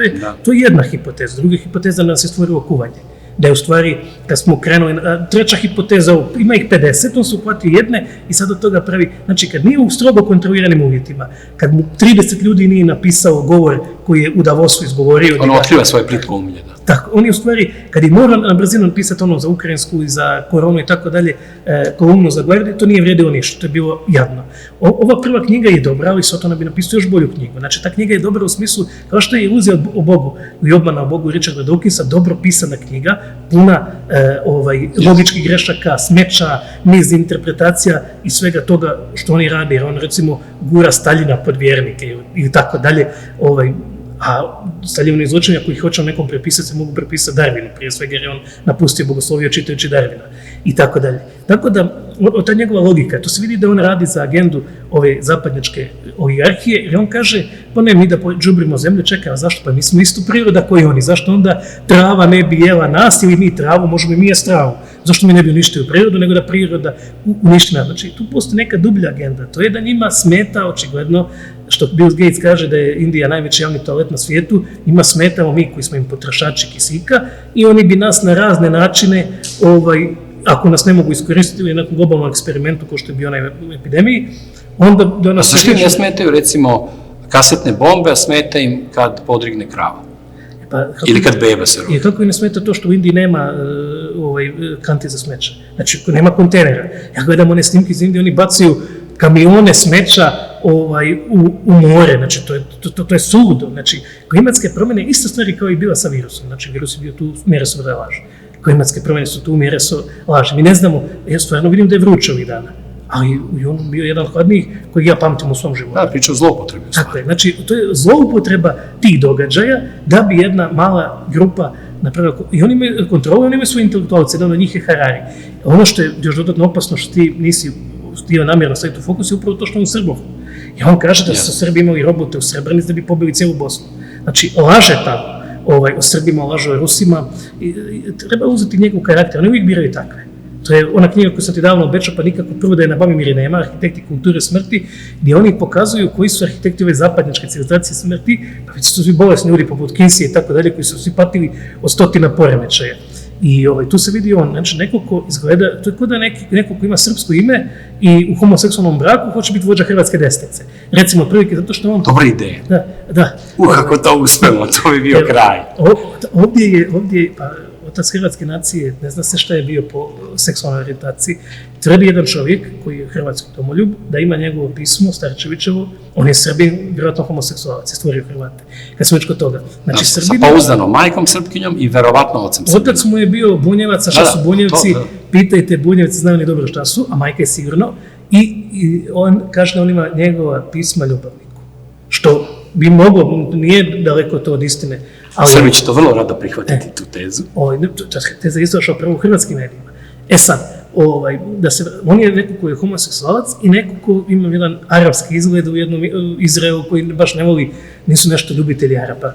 To je jedna hipoteza. Druga hipoteza nas je stvorilo kuvanje. Da je u stvari, kad smo krenuli, treća hipoteza, ima ih 50, on se uhvatio jedne i sad od toga pravi, znači kad nije u strogo kontroliranim uvjetima, kad mu 30 ljudi nije napisao govor koji je u Davosu izgovorio... On otkriva svoje plitko umlje, da. Tako, on je u stvari, kad je morao na brzinu napisati ono za ukrajinsku i za koronu i tako dalje, kolumnu za Guardi, to nije vrijedilo ništa, to je bilo jadno. Ova prva knjiga je dobra, ali Sotona bi napisao još bolju knjigu. Znači, ta knjiga je dobra u smislu, kao što je Iluzija o Bogu i obmana o Bogu Richarda Dawkinsa, dobro pisana knjiga, puna logičkih grešaka, smeća, niz interpretacija i svega toga što oni rade, jer on recimo gura Staljina pod vjernike ili tako dalje, a Staljinovi zločini, ako ih hoćemo nekom prepisati, se mogu prepisati Darwinu, prije svega jer je on napustio bogosloviju čitajući Darwina i tako dalje. Tako da, ta njegova logika, to se vidi da on radi za agendu ove zapadnjačke oligarhije, jer on kaže, pa ne, mi da džubrimo zemlju, čekaj, a zašto? Pa mi smo isto priroda koji oni, zašto onda trava ne bi jela nas ili mi travu, možemo i mi jesti travu? Zašto mi ne bi uništili prirodu, nego da priroda uništi nas? Znači, tu postoji neka dublja agenda, to je da njima smeta, očigledno, što Bill Gates kaže da je Indija najveći javni toalet na svijetu, njima smetamo mi koji smo im potrošači kisika i oni bi nas na razne načine, ako nas ne mogu iskoristiti u nekom globalnom eksperimentu kao što je bio onaj epidemiji, onda da nas... A zašto im ne smetaju, recimo, kasetne bombe, a smeta im kad podrigne krava? Ili kad beba se rodi? I kako im ne smeta to što u Indiji nema kanti za smeće? Znači, nema kontejnera. Ja gledam one snimke iz Indije, oni bacaju kamione smeća u more, znači to je suludo. Znači, klimatske promjene ista stvari kao i bila sa virusom. Znači, virus je bio tu, mjere su da je laž. Klimatske promjene su tu, mjere su laž. Mi ne znamo, ja stvarno vidim da je vruće ovih dana, ali on bio jedan hladnijih kojeg ja pamtim u svom životu. Da, priča o zloupotrebi. Tako je, znači, to je zloupotreba tih događaja da bi jedna mala grupa napravila, i oni imaju kontrolu, oni imaju svoje intelektualce, jedan od njih je Harari. Ono što je još dodatno opasno, što ti nisi htio namjerno staviti u fokus, je upravo to što on u Srbovku. I on kaže da su Srbi imali robote u Srebrenici da bi pobili cijelu Bosnu. Znači, laže tamo o Srbima, laže o Rusima. Treba uzeti njegov karakter, oni uvijek biraju takve. To je ona knjiga koju sam ti davno obećao, pa nikako prvo da je na Bamimiri nema, Arhitekti kulture smrti, gdje oni pokazuju koji su arhitekti ove zapadnjačke civilizacije smrti, pa već su svi bolesni ljudi poput Kinsey i tako dalje, koji su svi patili od stotina poremećaja. I tu se vidi on, znači neko ko izgleda, to je kao da neko ko ima srpsko ime i u homoseksualnom braku hoće biti vođa hrvatske desnice. Recimo, prilike, zato što on... Dobra ideja. Da. Kako to uspemo, to bi bio kraj. Ovdje je, pa otac hrvatske nacije, ne zna se šta je bio po seksualnoj orijentaciji, tvrdi jedan čovjek koji je hrvatski domoljub, da ima njegovo pismo, Starčevićevo, on je Srbin, vjerojatno homoseksualac, je stvorio Hrvate. Kad smo već kod toga. Znači, sa pouzdanom majkom Srpkinjom i verovatno ocem Srpkinjom. Otac mu je bio Bunjevac, a šta su Bunjevci, pitajte Bunjevci, znaju ni dobro šta su, a majka je sigurno, i on kaže da on ima njegova pisma ljubavniku. Što bi moglo, nije daleko to od istine. Srbi će to vrlo rado prihvatiti, tu tezu. Ta teza je izašla prvo u hrvatskim medijima. Sad, on je neko koji je homoseksualac i neko ko ima jedan arapski izgled u jednom Izraelu koji baš ne voli, nisu nešto ljubitelji Arapa.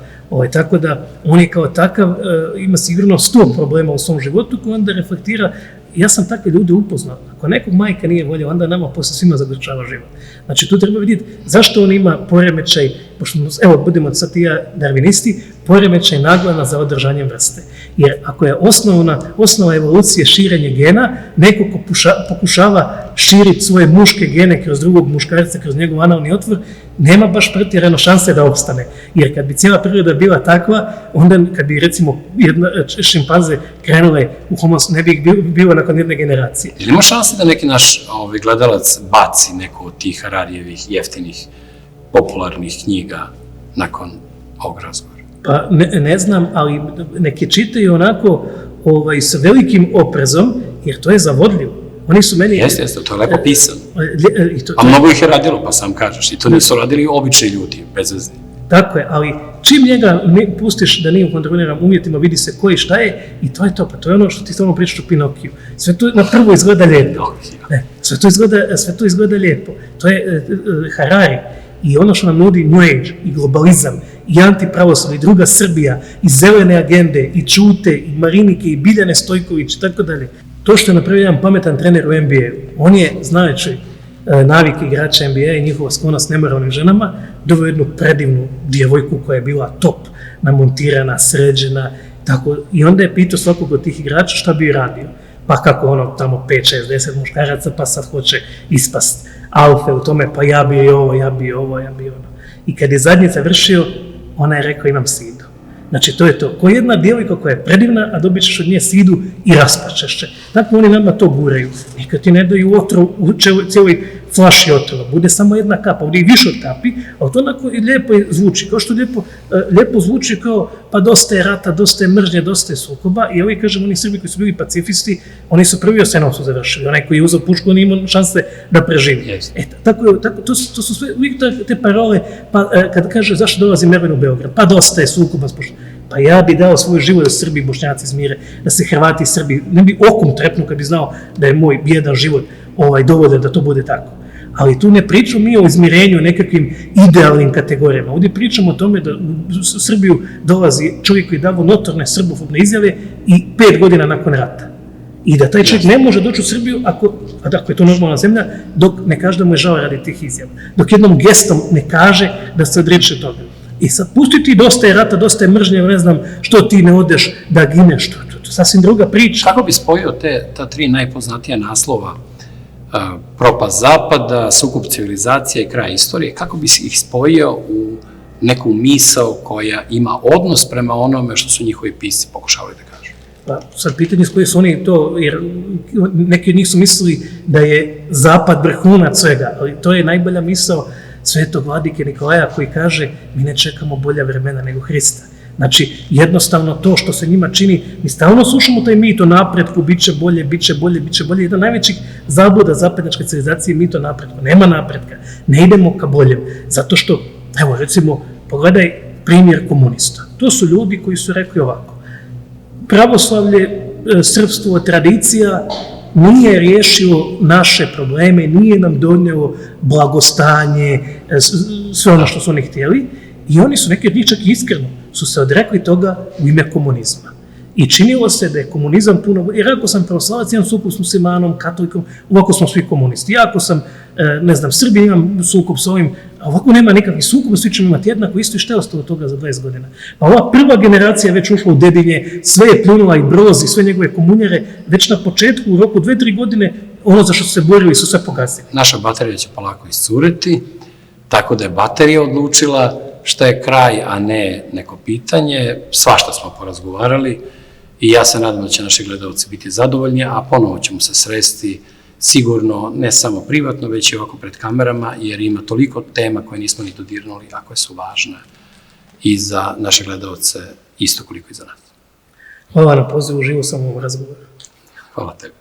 Tako da on je kao takav, ima sigurno 100 problema u svom životu koji onda reflektira. Ja sam takve ljude upoznao. Ako nekog majka nije volio, onda nama posle svima zagorčava život. Znači, tu treba vidjeti zašto on ima poremećaj, pošto, evo, budemo sad i ja darvinisti, poremećaj naglana za održanjem vrste. Jer ako je osnova evolucije širenje gena, neko ko pokušava širiti svoje muške gene kroz drugog muškarca, kroz njegov analni otvor, nema baš pretjerano šanse da opstane. Jer kad bi cijela priroda bila takva, onda kad bi recimo šimpanze krenule u homos, ne bi ih bilo nakon jedne generacije. Ili ima šanse da neki naš gledalac baci neku od tih Hararijevih jeftinih popularnih knjiga nakon ovog razgovora? Pa ne znam, ali neke čitaju onako sa velikim oprezom, jer to je zavodljivo. Oni su meni... Jeste, to je lepo pisano. A mnogo ih je radilo, pa sam kažeš, i to nisu radili obični ljudi, bezvezni. Tako je, ali čim njega pustiš da nije u kontroliranim uvjetima, vidi se ko i šta je, i to je to, pa to je ono što ti stalno pričaš u Pinokiju. Sve to na prvo izgleda lijepo. Sve to izgleda lijepo. To je Harari. I ono što nam nudi New Age i globalizam i antipravoslavlje i druga Srbija i zelene agende i Čute i Marinike i Biljane Stojković i tako dalje. To što je napravio jedan pametan trener u NBA-u, on je, znajući navike igrača NBA i njihova sklonost nemoralnim ženama, doveo jednu predivnu djevojku koja je bila top, namontirana, sređena, tako, i onda je pitao svakog od tih igrača šta bi radio. Pa kako tamo 5, 6, 10 muškaraca, pa sad hoće ispast alfe u tome, pa ja bi ovo. I kad je zadnji završio, ona je rekao imam sidu. Znači, to je to. Ko jedna djevojka koja je predivna, a dobit ćeš od nje sidu i raspačeš se. Tako oni nama to guraju. Neka ti ne daju otrov u cijeloj flaši otrova. Bude samo jedna kapa, ovdje i više od kapi, ali to onako i lijepo zvuči. Kao što lijepo zvuči kao, pa dosta je rata, dosta je mržnje, dosta je sukoba. I ovi, kažem, oni Srbi koji su bili pacifisti, oni su prvi Jasenovcu završili. Onaj koji je uzeo pušku, on imao šanse da preživi. To su sve uvijek te parole, pa kad kaže zašto dolazi Mervin u Beograd, pa dosta je sukoba. Pa ja bi dao svoj život da Srbi i Bošnjaci izmire, da se Hrvati i Srbi, ne bi okom trepnu kad bi znao da je moj bijedan život dovoljan da to bude tako. Ali tu ne pričamo mi o izmirenju nekakvim idealnim kategorijama. Ovdje pričamo o tome da u Srbiju dolazi čovjek koji je davo notorne srbofobne izjave i 5 godina nakon rata. I da taj čovjek ne može doći u Srbiju ako je to normalna zemlja, dok ne kaže da mu je žao radi tih izjava. Dok jednom gestom ne kaže da se odreće toga. I sad pusti ti dosta je rata, dosta je mržnje, ne znam što ti ne odeš da gineš, to je sasvim druga priča. Kako bi spojio ta 3 najpoznatija naslova, propast zapada, sukob civilizacije i kraj istorije, kako bi ih spojio u neku misao koja ima odnos prema onome što su njihovi pisci pokušavali da kažu? Pa sad pitanje s koje su oni to, jer neki od njih su mislili da je zapad vrhunac svega, ali to je najbolja misao svetog vladike Nikolaja koji kaže mi ne čekamo bolja vremena nego Hrista. Znači, jednostavno to što se njima čini, mi stalno slušamo taj mit o napretku, bit će bolje, bit će bolje, bit će bolje. Jedan najvećih zabluda zapadnjačke civilizacije je mit o napretku. Nema napretka, ne idemo ka boljem. Zato što, evo recimo, pogledaj primjer komunista. To su ljudi koji su rekli ovako. Pravoslavlje, srpstvo, tradicija nije riješilo naše probleme, nije nam donijelo blagostanje, sve ono što su oni htjeli. I oni su, neki od njih čak iskreno, su se odrekli toga u ime komunizma. I činilo se da je komunizam puno, jer ako sam pravoslavac, imam sukob s muslimanom, katolikom, ovako smo svi komunisti. Ja ako sam, ne znam, Srbi, imam sukob s ovim, a ovako nema nikakvih sukoba, svi ćemo imati jednako isto i šta je ostalo toga za 20 godina. Pa ova prva generacija već ušla u Dedinje, sve je pljunula i Broz i sve njegove komunjare, već na početku, u roku 2-3 godine, ono za što su se borili su sve pokazali. Naša baterija će polako iscuriti, tako da je baterija odlučila šta je kraj, a ne neko pitanje. Svašta smo porazgovarali i ja se nadam da će naši gledalci biti zadovoljni, a ponovo ćemo se sresti sigurno ne samo privatno, već i ovako pred kamerama, jer ima toliko tema koje nismo ni dodirnuli, a koje su važne i za naše gledalce isto koliko i za nas. Hvala na pozivu, živo sam u razgovoru. Hvala tebi.